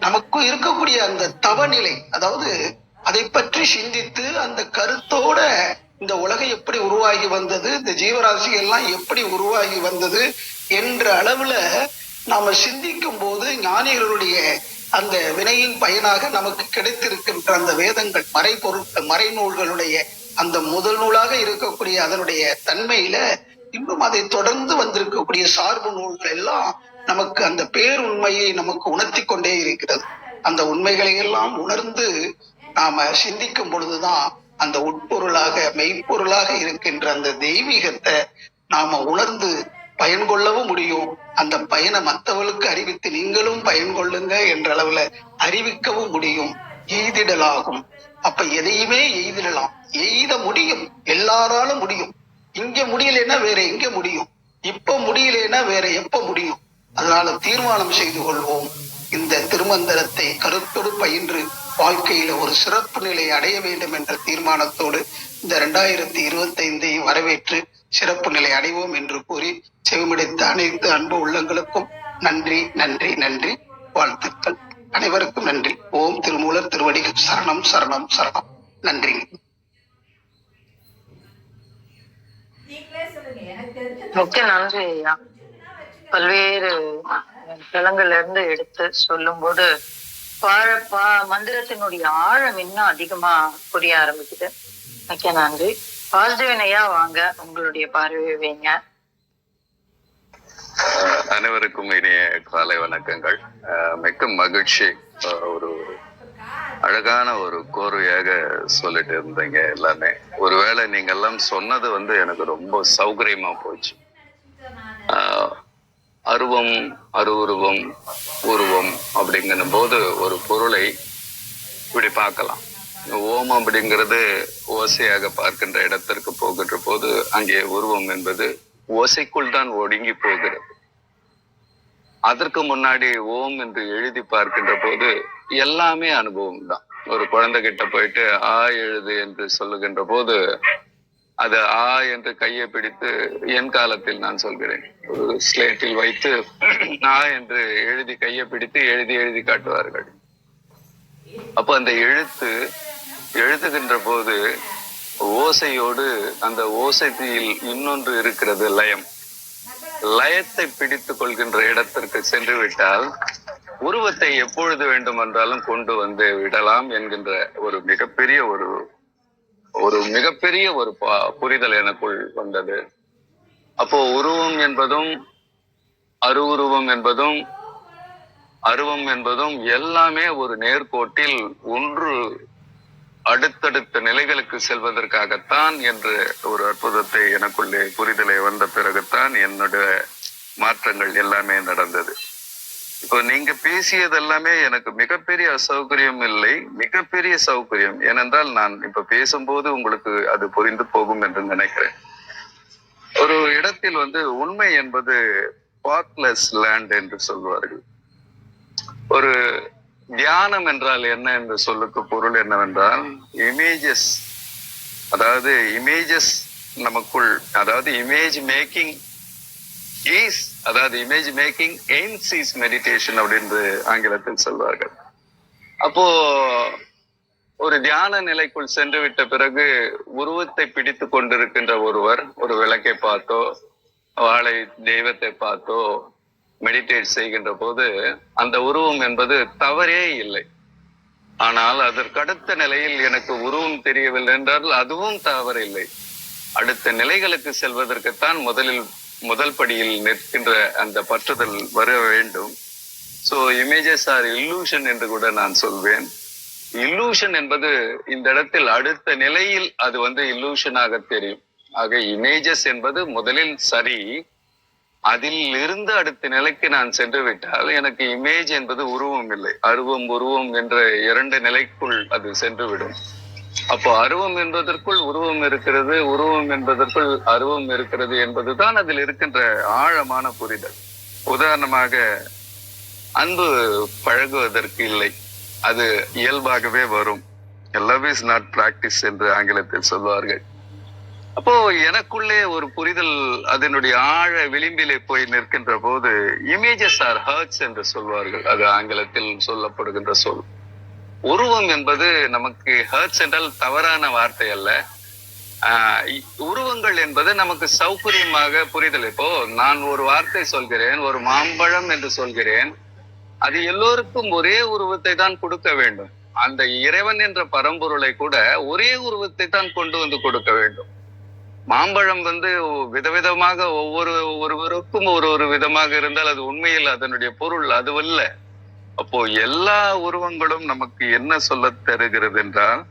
நமக்கு இருக்கக்கூடிய அந்த தவநிலை, அதாவது அதை பற்றி சிந்தித்து அந்த கருத்தோட இந்த உலகம் எப்படி உருவாகி வந்தது, இந்த ஜீவராசி எல்லாம் எப்படி உருவாகி வந்தது என்ற அளவுல நாம சிந்திக்கும் போது ஞானிகளுடைய அந்த வினையின் பயனாக நமக்கு கிடைத்திருக்கின்ற அந்த வேதங்கள், மறைநூல்களுடைய அந்த முதல் நூலாக இருக்கக்கூடிய அதனுடைய தன்மையில இன்னும் அதை தொடர்ந்து வந்திருக்கக்கூடிய சார்பு நூல்கள் எல்லாம் நமக்கு அந்த பேருண்மையை நமக்கு உணர்த்தி கொண்டே இருக்கிறது. அந்த உண்மைகளை எல்லாம் உணர்ந்து நாம சிந்திக்கும் பொழுதுதான் அந்த உட்பொருளாக மெய்ப்பொருளாக இருக்கின்ற அந்த தெய்வீகத்தை நாம உணர்ந்து பயன் கொள்ளவும் முடியும். அந்த பயனை மற்றவர்களுக்கு அறிவித்து நீங்களும் பயன் கொள்ளுங்க என்ற அளவுல அறிவிக்கவும் முடியும். எய்திடலாகும். அப்ப எதையுமே எய்திடலாம், எய்த முடியும், எல்லாராலும் முடியும். இங்க முடியலன்னா வேற எங்க முடியும், இப்ப முடியலன்னா வேற எப்ப முடியும். அதனால தீர்மானம் செய்து கொள்வோம். இந்த திருமந்திரத்தை கருத்தோடு பயின்று வாழ்க்கையில ஒரு சிறப்பு நிலை அடைய வேண்டும் என்ற தீர்மானத்தோடு இந்த 2025 வரவேற்று சிறப்பு நிலை அடைவோம் என்று கூறி செவிமடைத்த அனைத்து அன்பு உள்ளங்களுக்கும் நன்றி நன்றி நன்றி, வாழ்த்துக்கள். அனைவருக்கும் நன்றி. ஓம் திருமூலர் திருவடிகள் சரணம் சரணம் சரணம். நன்றி. மிக்க நன்றி ஐயா. பல்வேறு தலங்கள்ல இருந்து எடுத்து சொல்லும் போது மந்திரத்தினுடைய ஆழம் இன்னும் அதிகமா புரிய ஆரம்பிக்குது. மிக்க நன்றி. பாசிட்டிவ் ஐயா, வாங்க உங்களுடைய பார்வையை வைங்க. அனைவருக்கும் இனிய காலை வணக்கங்கள். மிக்க மகிழ்ச்சி. ஒரு அழகான ஒரு கோர்வையாக சொல்லிட்டு இருந்தீங்க எல்லாமே. ஒருவேளை நீங்க எல்லாம் சொன்னது எனக்கு ரொம்ப சௌகரியமா போச்சு. அருவம், அருவுருவம், உருவம் அப்படிங்கிற போது ஒரு பொருளை இப்படி பார்க்கலாம். ஓம் அப்படிங்கிறது ஓசையாக பார்க்கின்ற இடத்திற்கு போகின்ற போது அங்கே உருவம் என்பது ஓசைக்குள் தான் ஒடுங்கி போகிறது. அதற்கு முன்னாடி ஓம் என்று எழுதி பார்க்கின்ற போது எல்லாமே அனுபவம் தான். ஒரு குழந்தை கிட்ட போயிட்டு ஆ எழுது என்று சொல்லுகின்ற போது அது ஆ என்று கையை பிடித்து, என் காலத்தில் நான் சொல்கிறேன், ஒரு ஸ்லேட்டில் வைத்து ஆ என்று எழுதி கையை பிடித்து எழுதி காட்டுவார்கள். அப்போ அந்த எழுதுகின்ற போது ஓசையோடு அந்த ஓசையில் இன்னொன்று இருக்கிறது, லயம். லயத்தை பிடித்து கொள்கின்ற இடத்திற்கு சென்று விட்டால் உருவத்தை எப்பொழுது வேண்டுமென்றாலும் கொண்டு வந்து விடலாம் என்கின்ற ஒரு மிகப்பெரிய ஒரு புரிதல் எனக்குள் வந்தது. அப்போ உருவம் என்பதும் அருவுருவம் என்பதும் அருவம் என்பதும் எல்லாமே ஒரு நேர்கோட்டில் ஒன்று அடுத்தடுத்த நிலைகளுக்கு செல்வதற்காகத்தான் என்ற ஒரு அற்புதத்தை எனக்குள்ளே புரிதலை வந்த பிறகுதான் என்னுடைய மாற்றங்கள் எல்லாமே நடந்தது. இப்போ நீங்க பேசியது எல்லாமே எனக்கு மிகப்பெரிய அசௌகரியம் இல்லை, மிகப்பெரிய சௌகரியம். ஏனென்றால் நான் இப்ப பேசும்போது உங்களுக்கு அது புரிந்து போகும் என்று நினைக்கிறேன். ஒரு இடத்தில் உண்மை என்பது பாத்லெஸ் லேண்ட் என்று சொல்வார்கள். ஒரு தியானம் என்றால் என்ன என்ற சொல்லுக்கு பொருள் என்னவென்றால் இமேஜஸ், அதாவது இமேஜஸ் நமக்குள், அதாவது image making image making AIIMS is meditation அப்படின்னு ஆங்கிலத்தில் சொல்வார்கள். அப்போ ஒரு தியான நிலைக்குள் சென்று விட்ட பிறகு உருவத்தை பிடித்து கொண்டிருக்கின்ற ஒருவர் ஒரு விளக்கை பார்த்தோ வாழை தெய்வத்தை பார்த்தோ மெடிடேட் செய்கின்ற போது அந்த உருவம் என்பது தவறே இல்லை. ஆனால் அதற்கடுத்த நிலையில் எனக்கு உருவம் தெரியவில்லை என்றால் அதுவும் தவறில்லை. அடுத்த நிலைகளுக்கு செல்வதற்குத்தான் முதல் படியில் நிற்கின்ற அந்த பற்றுதல் வர வேண்டும். ஸோ இமேஜஸ் ஆர் இல்லூஷன் என்று கூட நான் சொல்வேன். இல்லூஷன் என்பது இந்த இடத்தில் அடுத்த நிலையில் அது இல்லூஷனாக தெரியும். ஆக இமேஜஸ் என்பது முதலில் சரி, அதில் இருந்து அடுத்த நிலைக்கு நான் சென்று விட்டால் எனக்கு இமேஜ் என்பது உருவம் இல்லை, அருவம் உருவம் என்ற 2 நிலைக்குள் அது சென்று விடும். அப்போ அருவம் என்பதற்குள் உருவம் இருக்கிறது, உருவம் என்பதற்குள் அருவம் இருக்கிறது என்பதுதான் அதில் இருக்கின்ற ஆழமான புரிதல். உதாரணமாக அன்பு பழகுவதற்கு இல்லை, அது இயல்பாகவே வரும். லவ் இஸ் நாட் பிராக்டிஸ் என்று ஆங்கிலத்தில் சொல்வார்கள். அப்போ எனக்குள்ளே ஒரு புரிதல் அதனுடைய ஆழ விளிம்பிலே போய் நிற்கின்ற போது இமேஜஸ் ஆர் ஹர்ட்ஸ் என்று சொல்வார்கள். அது ஆங்கிலத்தில் சொல்லப்படுகின்ற சொல். உருவம் என்பது நமக்கு ஹர்ட்ஸ் என்றால் தவறான வார்த்தை அல்ல. உருவங்கள் என்பது நமக்கு சௌகரியமாக புரிதல். இப்போ நான் ஒரு வார்த்தை சொல்கிறேன், ஒரு மாம்பழம் என்று சொல்கிறேன், அது எல்லோருக்கும் ஒரே உருவத்தை தான் கொடுக்க வேண்டும். அந்த இறைவன் என்ற பரம்பொருளை கூட ஒரே உருவத்தை தான் கொண்டு வந்து கொடுக்க வேண்டும். மாம்பழம் விதவிதமாக ஒவ்வொருவருக்கும் ஒரு விதமாக இருந்தால் அது உண்மையில் அதனுடைய பொருள் அதுவல்ல. அப்போ எல்லா உருவங்களும் நமக்கு என்ன சொல்ல தருகிறது என்றால்,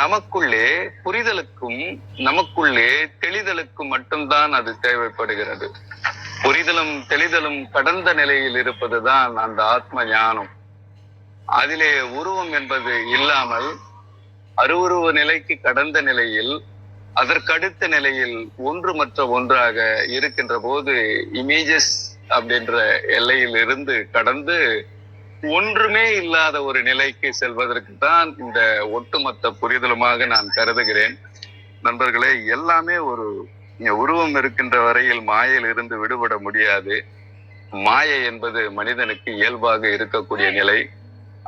நமக்குள்ளே புரிதலுக்கும் நமக்குள்ளே தெளிதலுக்கும் மட்டும்தான் அது தேவைப்படுகிறது. புரிதலும் தெளிதலும் கடந்த நிலையில் இருப்பதுதான் அந்த ஆத்ம ஞானம். அதிலே உருவம் என்பது இல்லாமல் அருவுருவ நிலைக்கு கடந்த நிலையில், அதற்கடுத்த நிலையில் ஒன்று மற்ற ஒன்றாக இருக்கின்ற போது இமேஜஸ் அப்படின்ற எல்லையில் இருந்து கடந்து ஒன்றுமே இல்லாத ஒரு நிலைக்கு செல்வதற்கு தான் இந்த ஒட்டுமொத்த புரிதலுமாக நான் கருதுகிறேன். நண்பர்களே, எல்லாமே ஒரு உருவம் இருக்கின்ற வரையில் மாயையில் இருந்து விடுபட முடியாது. மாயை என்பது மனிதனுக்கு இயல்பாக இருக்கக்கூடிய நிலை.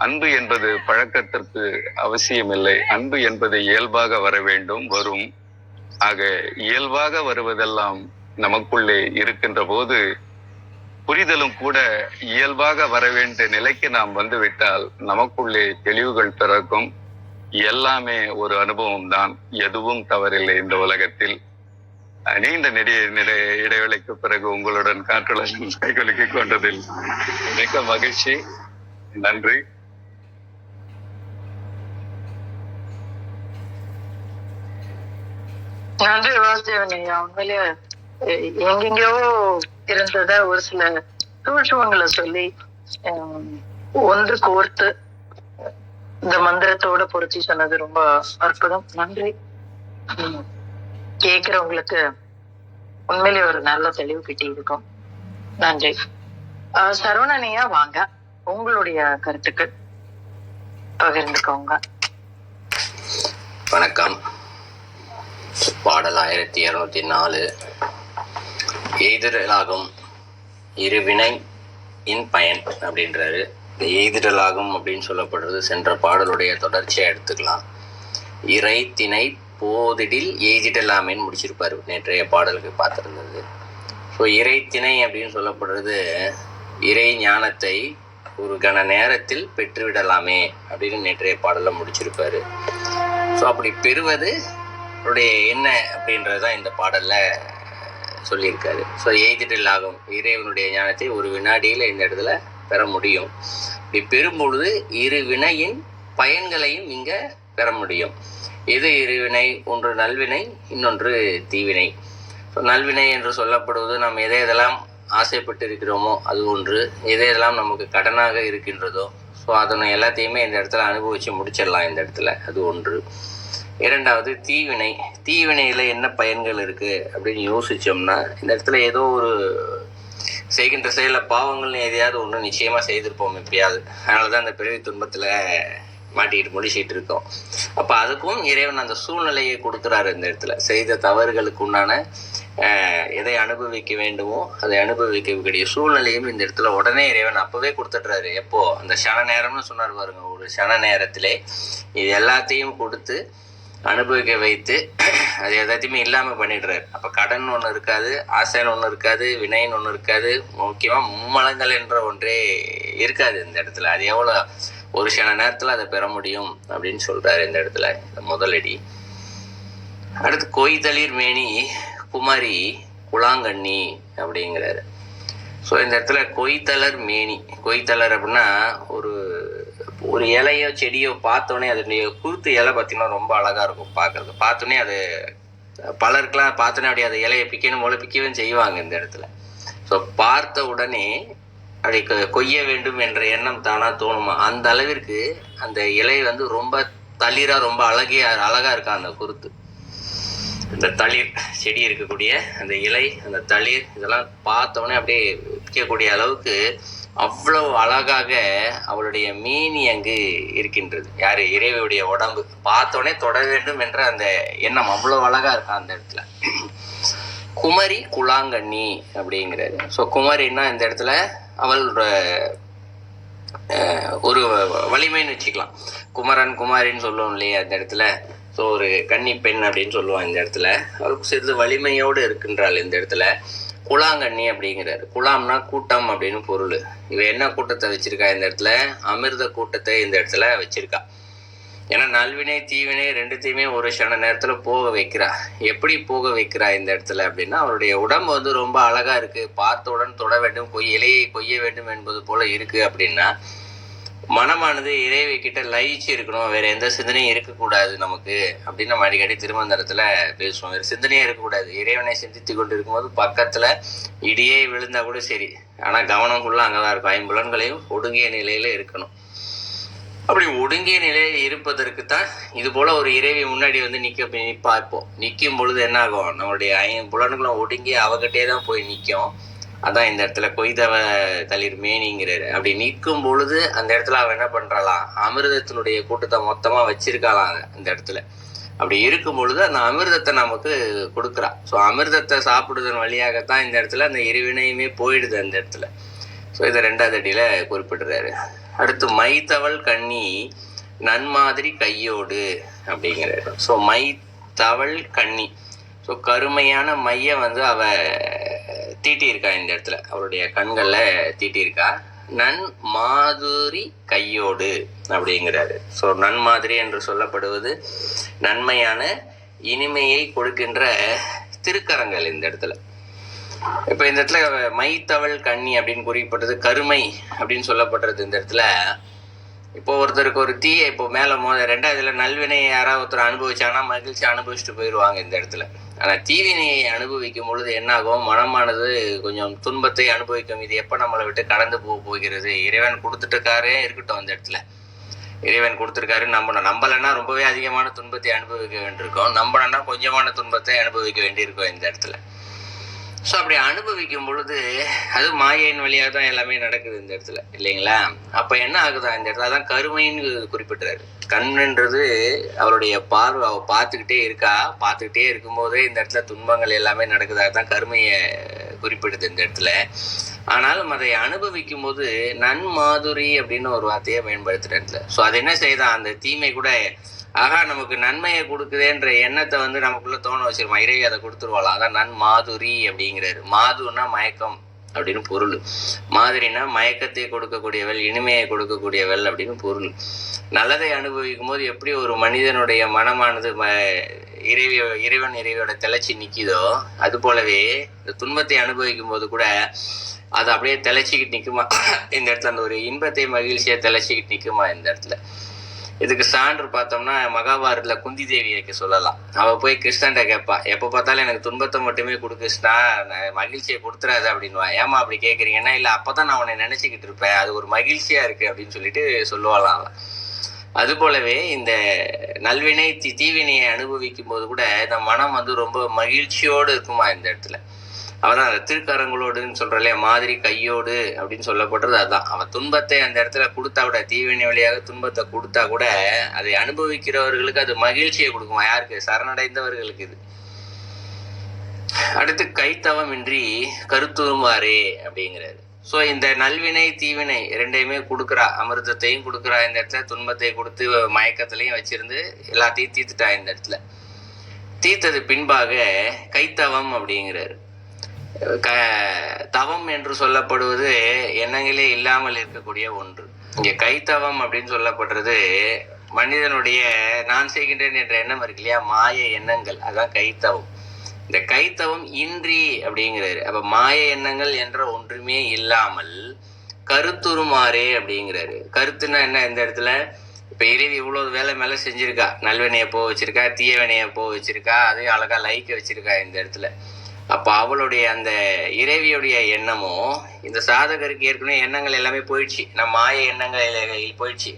அன்பு என்பது பழக்கத்திற்கு அவசியமில்லை. அன்பு என்பது இயல்பாக வர வேண்டும், வரும். ஆக இயல்பாக வருவதெல்லாம் நமக்குள்ளே இருக்கின்ற போது புரிதலும் கூட இயல்பாக வர வேண்டிய நிலைக்கு நாம் வந்துவிட்டால் நமக்குள்ளே தெளிவுகள் பிறக்கும். எல்லாமே ஒரு அனுபவம் தான், எதுவும் தவறில்லை இந்த உலகத்தில். நீண்ட இடைவேளைக்கு பிறகு உங்களுடன் காற்றுடன் கைகுலுக்கிக் கொண்டதில் மிக்க மகிழ்ச்சி. நன்றி. நன்றி வாசுதேவன் ஐயா. உண்மையிலேயே எங்கெங்கயோ இருந்தத ஒரு சில சூழ்ச்சிவங்களை சொல்லி ஒன்று கோர்த்து இந்த மந்திரத்தோட பொருத்தி சொன்னது ரொம்ப அற்புதம். நன்றி. கேக்குறவங்களுக்கு உண்மையிலேயே ஒரு நல்ல தெளிவு கிட்டி இருக்கும். நன்றி. சரவணனையா, வாங்க, உங்களுடைய கருத்துக்கள் பகிர்ந்துக்கோங்க. வணக்கம். பாடல் 1204. எய்திடலாகும் இருவினை இன் பயன் அப்படின்றாரு. இந்த எய்திடலாகும் அப்படின்னு சொல்லப்படுறது சென்ற பாடலுடைய தொடர்ச்சியா எடுத்துக்கலாம். இறை திணை போதிடில் எய்திடலாமேன்னு முடிச்சிருப்பாரு நேற்றைய பாடலுக்கு பார்த்துருந்தது. ஸோ இறை திணை அப்படின்னு சொல்லப்படுறது இறை ஞானத்தை ஒரு கன நேரத்தில் பெற்றுவிடலாமே அப்படின்னு நேற்றைய பாடலை முடிச்சிருப்பாரு. ஸோ அப்படி பெறுவது என்ன அப்படின்றதான் இந்த பாடல்ல சொல்லியிருக்காரு. ஸோ எய்திடலாகும் இறைவனுடைய ஞானத்தை ஒரு வினாடியில் இந்த இடத்துல பெற முடியும். இப்படி பெறும்பொழுது இரு வினையின் பயன்களையும் இங்க பெற முடியும். எது இருவினை? ஒன்று நல்வினை, இன்னொன்று தீவினை. ஸோ நல்வினை என்று சொல்லப்படுவது நாம் எதையெல்லாம் ஆசைப்பட்டு இருக்கிறோமோ அது ஒன்று, எதையெல்லாம் நமக்கு கடனாக இருக்கின்றதோ ஸோ அதனை எல்லாத்தையுமே இந்த இடத்துல அனுபவிச்சு முடிச்சிடலாம் இந்த இடத்துல, அது ஒன்று. இரண்டாவது தீவினை. தீவினையில் என்ன பயன்கள் இருக்குது அப்படின்னு யோசித்தோம்னா, இந்த இடத்துல ஏதோ ஒரு செய்கின்ற செயலில் பாவங்கள்னு எதையாவது ஒன்று நிச்சயமாக செய்திருப்போம் எப்பயாவது. அதனால தான் அந்த பிறவி துன்பத்தில் மாட்டிக்கிட்டு முடிச்சிட்டு இருக்கோம். அப்போ அதுக்கும் இறைவன் அந்த சூழ்நிலையை கொடுக்குறாரு இந்த இடத்துல. செய்த தவறுகளுக்கு உண்டான எதை அனுபவிக்க வேண்டுமோ அதை அனுபவிக்கக்கூடிய சூழ்நிலையும் இந்த இடத்துல உடனே இறைவன் அப்பவே கொடுத்துட்றாரு. எப்போ? அந்த சன நேரம்னு சொன்னார் பாருங்க, ஒரு சன நேரத்திலே இது எல்லாத்தையும் கொடுத்து அனுபவிக்க வைத்து அது எல்லாத்தையுமே இல்லாமல் பண்ணிடுறாரு. அப்போ கடன் ஒன்று இருக்காது, ஆசைன்னு ஒன்று இருக்காது, வினைன்னு ஒன்று இருக்காது, முக்கியமாக மும்மலங்கள் என்ற ஒன்றே இருக்காது இந்த இடத்துல. அது எவ்வளோ ஒரு சில நேரத்தில் அதை பெற முடியும் அப்படின்னு சொல்றாரு இந்த இடத்துல, இந்த முதலடி. அடுத்து கொய்தளிர் மேனி குமரி குலாங்கண்ணி அப்படிங்கிறாரு. ஸோ இந்த இடத்துல கொய்தளர் மேனி, கொய்தளர் அப்படின்னா ஒரு ஒரு இலையோ செடியோ பார்த்தோன்னே அதனுடைய குருத்து இலை பார்த்தீங்கன்னா ரொம்ப அழகா இருக்கும் பார்க்கறது. பார்த்தோன்னே அது பலருக்கெல்லாம் பார்த்தோன்னே அப்படியே அந்த இலையை பிக்கணும் போல பிக்கவும் செய்வாங்க இந்த இடத்துல. ஸோ பார்த்த உடனே அப்படி கொய்ய வேண்டும் என்ற எண்ணம் தானா தோணுமா, அந்த அளவிற்கு அந்த இலை வந்து ரொம்ப தளிரா ரொம்ப அழகா இருக்கா அந்த குருத்து. இந்த தளிர் செடி இருக்கக்கூடிய அந்த இலை, அந்த தளிர் இதெல்லாம் பார்த்தோன்னே அப்படியே விற்கக்கூடிய அளவுக்கு அவ்வளவு அழகாக அவளுடைய மேனி அங்கு இருக்கின்றது. யாரு? இறைவனுடைய உடம்பு. பார்த்தோன்னே தொட வேண்டும் என்ற அந்த எண்ணம் அவ்வளவு அழகா இருக்கா அந்த இடத்துல. குமரி குலாங்கண்ணி அப்படிங்கிறாரு. ஸோ குமரின்னா இந்த இடத்துல அவள் ஒரு வலிமைன்னு வச்சுக்கலாம். குமரன் குமாரின்னு சொல்லுவோம் இல்லையா அந்த இடத்துல. ஸோ ஒரு கன்னி பெண் அப்படின்னு சொல்லுவான் இந்த இடத்துல. அவளுக்கு சிறிது வலிமையோடு இருக்கின்றாள் இந்த இடத்துல. குலாங்கண்ணி அப்படிங்கிறாரு. குலாம்னா கூட்டம் அப்படின்னு பொருள். இவ என்ன கூட்டத்தை வச்சிருக்கா இந்த இடத்துல? அமிர்த கூட்டத்தை இந்த இடத்துல வச்சிருக்கா. ஏன்னா நல்வினை தீவினை ரெண்டுத்தையுமே ஒரு சன நேரத்துல போக வைக்கிறா. எப்படி போக வைக்கிறா இந்த இடத்துல அப்படின்னா, அவருடைய உடம்பு வந்து ரொம்ப அழகா இருக்கு, பார்த்தவுடன் தொட வேண்டும், இலையை கொய்ய வேண்டும் என்பது போல இருக்கு அப்படின்னா, மனமானது இறைவை கிட்ட லயிச்சு இருக்கணும், வேற எந்த சிந்தனையும் இருக்கக்கூடாது நமக்கு அப்படின்னு நம்ம அடிக்கடி திருமந்திரத்துல பேசுவோம். வேற சிந்தனையே இருக்கக்கூடாது. இறைவனை சிந்தித்து கொண்டு இருக்கும்போது பக்கத்துல இடியே விழுந்தா கூட சரி, ஆனா கவனம் ஃபுல்லா அங்கதான் இருக்கும். ஐம்புலன்களையும் ஒடுங்கிய நிலையில இருக்கணும். அப்படி ஒடுங்கிய நிலையில் இருப்பதற்கு தான் இது போல ஒரு இறைவி முன்னாடி வந்து நிற்பா. இப்போ நிற்கும் பொழுது என்ன ஆகும்? நம்மளுடைய புலன்களும் ஒடுங்கி அவகிட்டே தான் போய் நிற்கும். அதான் இந்த இடத்துல கொய்தவ தளிர் மேனிங்கிறாரு. அப்படி நிற்கும் பொழுது அந்த இடத்துல அவன் என்ன பண்றாளாம்? அமிர்தத்தினுடைய கூட்டத்தை மொத்தமா வச்சிருக்காளாங்க இந்த இடத்துல. அப்படி இருக்கும் பொழுது அந்த அமிர்தத்தை நமக்கு கொடுக்குறா. ஸோ அமிர்தத்தை சாப்பிடுவதன் வழியாகத்தான் இந்த இடத்துல அந்த இருவினையுமே போயிடுது அந்த இடத்துல. ஸோ இதை 2வது அடியில குறிப்பிடுறாரு. அடுத்து மைத்தவள் கண்ணி நன்மாதிரி கையோடு அப்படிங்கிறாரு. ஸோ மைத்தவள் கண்ணி, ஸோ கருமையான மைய வந்து அவ தீட்டியிருக்கா இந்த இடத்துல, அவருடைய கண்கள்ல தீட்டியிருக்கா. நன் மாதுரி கையோடு அப்படிங்கிறாரு. ஸோ நன்மாதிரி என்று சொல்லப்படுவது நன்மையான இனிமையை கொடுக்கின்ற திருக்கரங்கள் இந்த இடத்துல. இப்ப இந்த இடத்துல மைத்தவள் கண்ணி அப்படின்னு குறிப்பிட்டது கருமை அப்படின்னு சொல்லப்படுறது இந்த இடத்துல. இப்போ ஒருத்தருக்கு ஒரு தீயை இப்போ மேல 2வதுல நல்வினையை யாராவது ஒருத்தர் அனுபவிச்சாங்கன்னா மகிழ்ச்சி அனுபவிச்சுட்டு போயிடுவாங்க இந்த இடத்துல. ஆனா தீவினையை அனுபவிக்கும் பொழுது என்ன ஆகும்? மனமானது கொஞ்சம் துன்பத்தை அனுபவிக்கும். இது எப்ப நம்மளை விட்டு கடந்து போகிறது? இறைவன் கொடுத்துட்டுக்காரே இருக்கட்டும் அந்த இடத்துல. இறைவன் கொடுத்துருக்காரு, நம்பலன்னா ரொம்பவே அதிகமான துன்பத்தை அனுபவிக்க வேண்டியிருக்கோம், நம்பலன்னா கொஞ்சமான துன்பத்தை அனுபவிக்க வேண்டியிருக்கோம் இந்த இடத்துல. ஸோ அப்படி அனுபவிக்கும் பொழுது அது மாயையின் வழியாக தான் எல்லாமே நடக்குது இந்த இடத்துல இல்லைங்களா? அப்போ என்ன ஆகுதா இந்த இடத்துல? அதான் கருமைன்னு குறிப்பிட்டுறாரு. கண்ணுன்றது அவருடைய பார்வை, அவள் பார்த்துக்கிட்டே இருக்கா. பார்த்துக்கிட்டே இருக்கும்போதே இந்த இடத்துல துன்பங்கள் எல்லாமே நடக்குதா தான் கருமையை குறிப்பிடுது இந்த இடத்துல. ஆனாலும் அதை அனுபவிக்கும் போது நன்மாதுரி அப்படின்னு ஒரு வார்த்தையை பயன்படுத்துற. ஸோ அது என்ன செய்யுதான்? அந்த தீமை கூட ஆகா நமக்கு நன்மையை கொடுக்குதேன்ற எண்ணத்தை வந்து நமக்குள்ள தோண வச்சிருமா. இறைவி அதை கொடுத்துருவாளாம். அதான் நன்மாதுரி அப்படிங்கிறாரு. மாதுன்னா மயக்கம் அப்படின்னு பொருள். மாதிரினா மயக்கத்தை கொடுக்கக்கூடியவள், இனிமையை கொடுக்கக்கூடியவள் அப்படின்னு பொருள். நல்லதை அனுபவிக்கும் போது எப்படி ஒரு மனிதனுடைய மனமானது இறைவன் இறைவியோட திளைச்சி நிற்கிதோ, அது போலவே இந்த துன்பத்தை அனுபவிக்கும் போது கூட அது அப்படியே திளைச்சிக்கிட்டு நிற்குமா இந்த இடத்துல. அந்த ஒரு இன்பத்தை மகிழ்ச்சியை திளைச்சிக்கிட்டு நிற்குமா இந்த இடத்துல. இதுக்கு சான்று பார்த்தோம்னா மகாபாரதத்துல குந்தி தேவியைக்கு சொல்லலாம். அவ போய் கிருஷ்ணன்ட்ட கேட்பா, எப்ப பார்த்தாலும் எனக்கு துன்பத்தை மட்டுமே கொடு கிருஷ்ணா, மகிழ்ச்சியை கொடுத்துறாது அப்படின்வா. ஏமா அப்படி கேட்குறீங்கன்னா, இல்லை அப்பதான் நான் உன்னை நினைச்சுக்கிட்டு இருப்பேன், அது ஒரு மகிழ்ச்சியா இருக்கு அப்படின்னு சொல்லிட்டு சொல்லுவாளாம் அவன். அது போலவே இந்த நல்வினை தீவினையை அனுபவிக்கும் போது கூட இந்த மனம் வந்து ரொம்ப மகிழ்ச்சியோடு இருக்குமா இந்த இடத்துல. அவதான் அந்த திருக்கரங்களோடுன்னு சொல்றலையே, மாதிரி கையோடு அப்படின்னு சொல்லப்படுறது அதுதான். அவன் துன்பத்தை அந்த இடத்துல கொடுத்தா கூட, தீவினை வழியாக துன்பத்தை கொடுத்தா கூட அதை அனுபவிக்கிறவர்களுக்கு அது மகிழ்ச்சியை கொடுக்குமா. யாருக்கு? சரணடைந்தவர்களுக்கு. இது அடுத்து கைத்தவமின்றி கருத்துருமாறே அப்படிங்கிறாரு. ஸோ இந்த நல்வினை தீவினை ரெண்டையுமே கொடுக்குறா. அமிர்தத்தையும் கொடுக்குறா இந்த இடத்துல, துன்பத்தை கொடுத்து மயக்கத்திலையும் வச்சிருந்து எல்லாத்தையும் தீர்த்துட்டா இந்த இடத்துல. தீர்த்தது பின்பாக கைத்தவம் அப்படிங்கிறாரு. தவம் என்று சொல்லப்படுவது எண்ணங்களே இல்லாமல் இருக்கக்கூடிய ஒன்று. இங்க கைத்தவம் அப்படின்னு சொல்லப்படுறது மனிதனுடைய நான் செய்கின்றேன் என்ற எண்ணம் இருக்கு இல்லையா, மாய எண்ணங்கள், அதான் கைத்தவம். இந்த கைத்தவம் இன்றி அப்படிங்கிறாரு. அப்ப மாய எண்ணங்கள் என்ற ஒன்றுமே இல்லாமல் கருத்துருமாறே அப்படிங்கிறாரு. கருத்துன்னா என்ன? இந்த இடத்துல இப்ப இறைவி இவ்வளவு வேலை மேல செஞ்சிருக்கா, நல்வினைய போக வச்சிருக்கா, தீய வினைய போக வச்சிருக்கா, அதையும் அழகா லைக்க வச்சிருக்கா இந்த இடத்துல. அப்ப அவளுடைய அந்த இறைவியுடைய எண்ணமும் இந்த சாதகருக்கு ஏற்கனவே எண்ணங்கள் எல்லாமே போயிடுச்சு. நம்ம மாய எண்ணங்கள் போயிடுச்சு,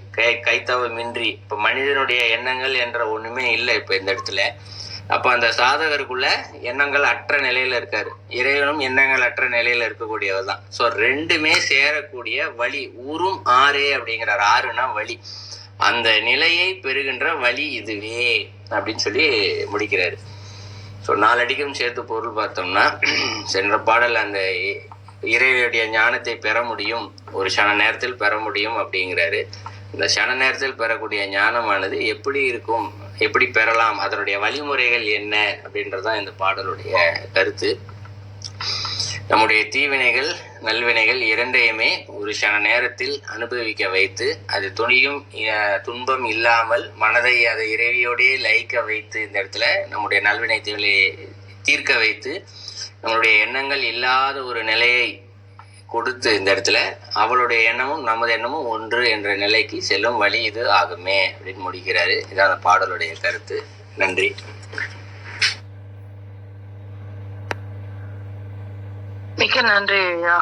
கைத்தவமின்றி. இப்ப மனிதனுடைய எண்ணங்கள் என்ற ஒண்ணுமே இல்லை இப்ப இந்த இடத்துல. அப்ப அந்த சாதகருக்குள்ள எண்ணங்கள் அற்ற நிலையில இருக்காரு, இறைவனும் எண்ணங்கள் அற்ற நிலையில இருக்கக்கூடியவர் தான். ஸோ ரெண்டுமே சேரக்கூடிய வழி உறும் ஆறே அப்படிங்கிறார். ஆறுனா வழி, அந்த நிலையை பெறுகின்ற வழி இதுவே அப்படின்னு சொல்லி முடிக்கிறாரு. ஸோ நாலடிக்கும் சேர்த்து பொருள் பார்த்தோம்னா, சென்ற பாடல் அந்த இறைவனுடைய ஞானத்தை பெற முடியும், ஒரு சன நேரத்தில் பெற முடியும் அப்படிங்கிறாரு. இந்த சன நேரத்தில் பெறக்கூடிய ஞானமானது எப்படி இருக்கும், எப்படி பெறலாம், அதனுடைய வழிமுறைகள் என்ன அப்படின்றதான் இந்த பாடலுடைய கருத்து. நம்முடைய தீவினைகள் நல்வினைகள் இரண்டையுமே ஒரு சன நேரத்தில் அனுபவிக்க வைத்து, அது துன்பம் இல்லாமல் மனதை அதை இறைவியோடையே லயிக்க வைத்து, இந்த இடத்துல நம்முடைய நல்வினை தீர்க்க வைத்து, நம்மளுடைய எண்ணங்கள் இல்லாத ஒரு நிலையை கொடுத்து, இந்த இடத்துல அவளுடைய எண்ணமும் நமது எண்ணமும் ஒன்று என்ற நிலைக்கு செல்லும் வழி இது ஆகுமே அப்படின்னு முடிக்கிறாரு. இதான் அந்த பாடலுடைய கருத்து. நன்றி. மிக்க நன்றி ஐயா.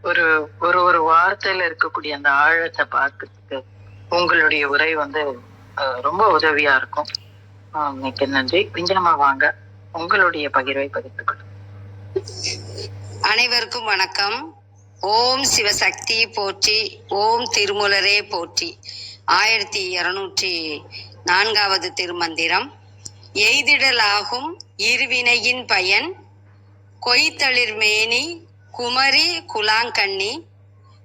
ஒரு ஒரு ஒரு வார்த்தையில இருக்கக்கூடிய அந்த ஆழத்தை பார்க்கறதுக்கு உங்களுடைய உரை ரொம்ப உதவியா இருக்கும். மிக்க நன்றி. விஞ்ஞானமா வாங்க, உங்களுடைய பகிர்வை பகிர்ந்து கொள்ளுங்க. அனைவருக்கும் வணக்கம். ஓம் சிவசக்தி போற்றி, ஓம் திருமூலரே போற்றி. 1204வது திருமந்திரம். எய்திடலாகும் இருவினையின் பயன் கொய்தளிர்மேனி குமரி குலாங்கண்ணி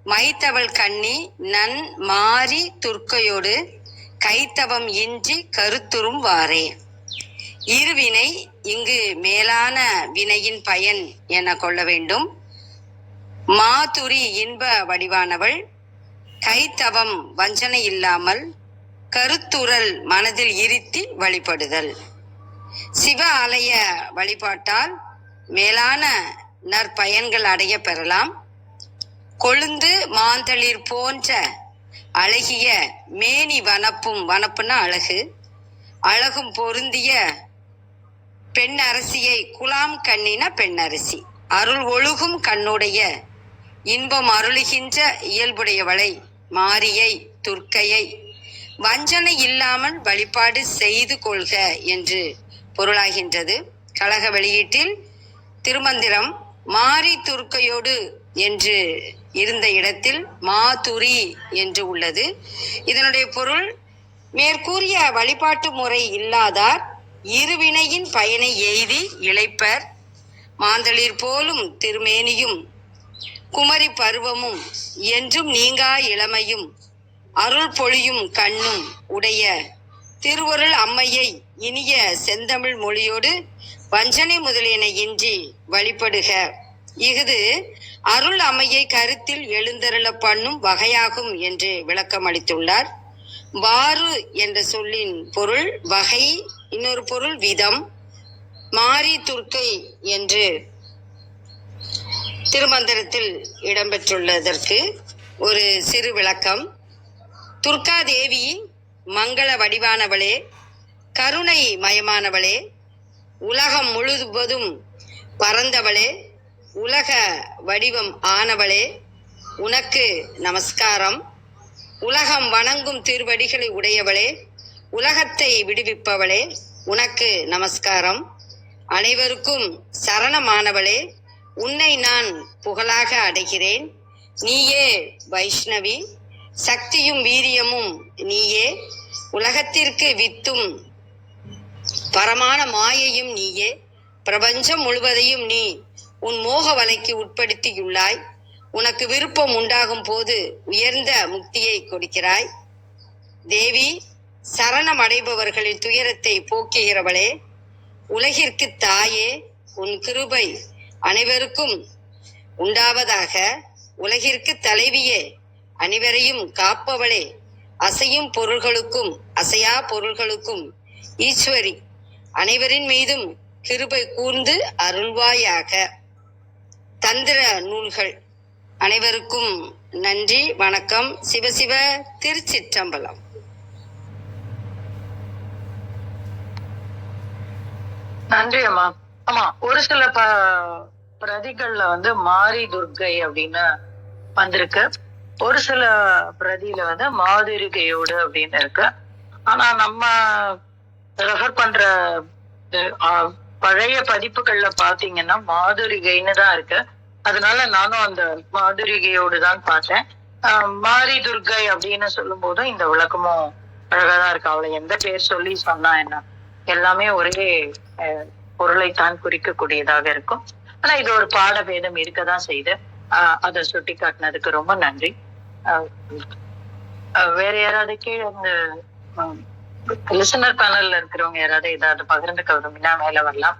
மைத்தவள் கண்ணி நன் மாறி துர்க்கையோடு கைத்தவம் இன்றி கருத்துரும் வாரே. இருவினை இங்கு மேலான வினையின் பயன் என கொள்ள வேண்டும். மாதுரி இன்ப வடிவானவள், கைத்தவம் வஞ்சனை இல்லாமல், கருத்துரல் மனதில் இருத்தி வழிபடுதல். சிவ ஆலய வழிபாட்டால் மேலான நற்பயன்கள் அடைய பெறலாம். கொழுந்து மாந்தளிர் போன்ற அழகிய மேனி வனப்புன்னா அழகு, அழகும் பொருந்திய பெண் அரசியை குலாம் கண்ணின பெண்ணரசி, அருள் ஒழுகும் கண்ணுடைய இன்பம் அருளுகின்ற இயல்புடையவளை மாரியை துர்க்கையை வஞ்சனை இல்லாமல் வழிபாடு செய்து கொள்க என்று பொருளாகின்றது. கழக வெளியீட்டில் திருமந்திரம் மாரி துர்க்கையோடு என்று இருந்த இடத்தில் மாதுரி என்று உள்ளது. இதனுடைய பொருள், மேற்கூறிய வழிபாட்டு முறை இல்லாதார் இருவினையின் பயனை எய்தி இளைப்பர். மாந்தளிர் போலும் திருமேனியும் குமரி பருவமும் என்றும் நீங்கா இளமையும் அருள் பொழியும் கண்ணும் உடைய திருவருள் அம்மையை இனிய செந்தமிழ் மொழியோடு வஞ்சனை முதலியன இன்றி வழிபடுக. இஃது அருள் அம்மையை கருத்தில் எழுந்தருள பண்ணும் வகையாகும் என்று விளக்கம் அளித்துள்ளார். வாறு என்ற சொல்லின் பொருள் வகை, இன்னொரு பொருள் விதம். மாரி துர்க்கை என்று திருமந்திரத்தில் இடம்பெற்றுள்ளதற்கு ஒரு சிறு விளக்கம். துர்கா தேவி மங்கள வடிவானவளே, கருணை மயமானவளே, உலகம் முழுவதும் பறந்தவளே, உலக வடிவம் ஆனவளே, உனக்கு நமஸ்காரம். உலகம் வணங்கும் திருவடிகளை உடையவளே, உலகத்தை விடுவிப்பவளே, உனக்கு நமஸ்காரம். அனைவருக்கும் சரணமானவளே, உன்னை நான் புகழாக அடைகிறேன். நீயே வைஷ்ணவி, சக்தியும் வீரியமும் நீயே, உலகத்திற்கு வித்தும் பரமான மாயையும் நீயே, பிரபஞ்சம் முழுவதையும் நீ உன் மோக வலைக்கு உட்படுத்தியுள்ளாய். உனக்கு விருப்பம் உண்டாகும் போது உயர்ந்த முக்தியை கொடுக்கிறாய். தேவி, சரணம் அடைபவர்களின் துயரத்தை போக்குகிறவளே, உலகிற்கு தாயே, உன் கிருபை அனைவருக்கும் உண்டாவதாக. உலகிற்கு தலைவியே, அனைவரையும் காப்பவளே, அசையும் பொருள்களுக்கும் அசையா பொருள்களுக்கும் ஈஸ்வரி, அனைவரின் மீதும் கிருபை கூர்ந்து அருள்வாயாக. தந்திர நூல்கள் அனைவருக்கும் நன்றி, வணக்கம். சிவசிவ திருச்சிற்றம்பலம். நன்றி அம்மா. ஆமா, ஒரு சில பிரதிகள்ல வந்து மாரி துர்க்கை அப்படின்னு வந்திருக்கு, ஒரு சில பிரதியில வந்து மாதுரிகையோடு அப்படின்னு இருக்கு. ஆனா நம்ம ரெஃபர் பண்ற பழைய பதிப்புகள்ல பாத்தீங்கன்னா மாதுரிகைன்னு தான் இருக்கு. அதனால நானும் அந்த மாதுரிகையோடு தான் பார்த்தேன். மாரி துர்க்கை அப்படின்னு சொல்லும் போதும் இந்த விளக்கமும் அழகாதான் இருக்கு. அவளை எந்த பேர் சொல்லி சொன்னா என்ன, எல்லாமே ஒரே பொருளைத்தான் குறிக்கக்கூடியதாக இருக்கும். ஆனா இது ஒரு பாட பேதம் இருக்கதான் செய்து அதை சுட்டி காட்டினதுக்கு ரொம்ப நன்றி. வேற யாராவது கீழே இந்த லிசனர் பேனல்ல இருக்கிறவங்க யாராவது ஏதாவது பகிர்ந்துக்க விரும்பினா மேல வரலாம்.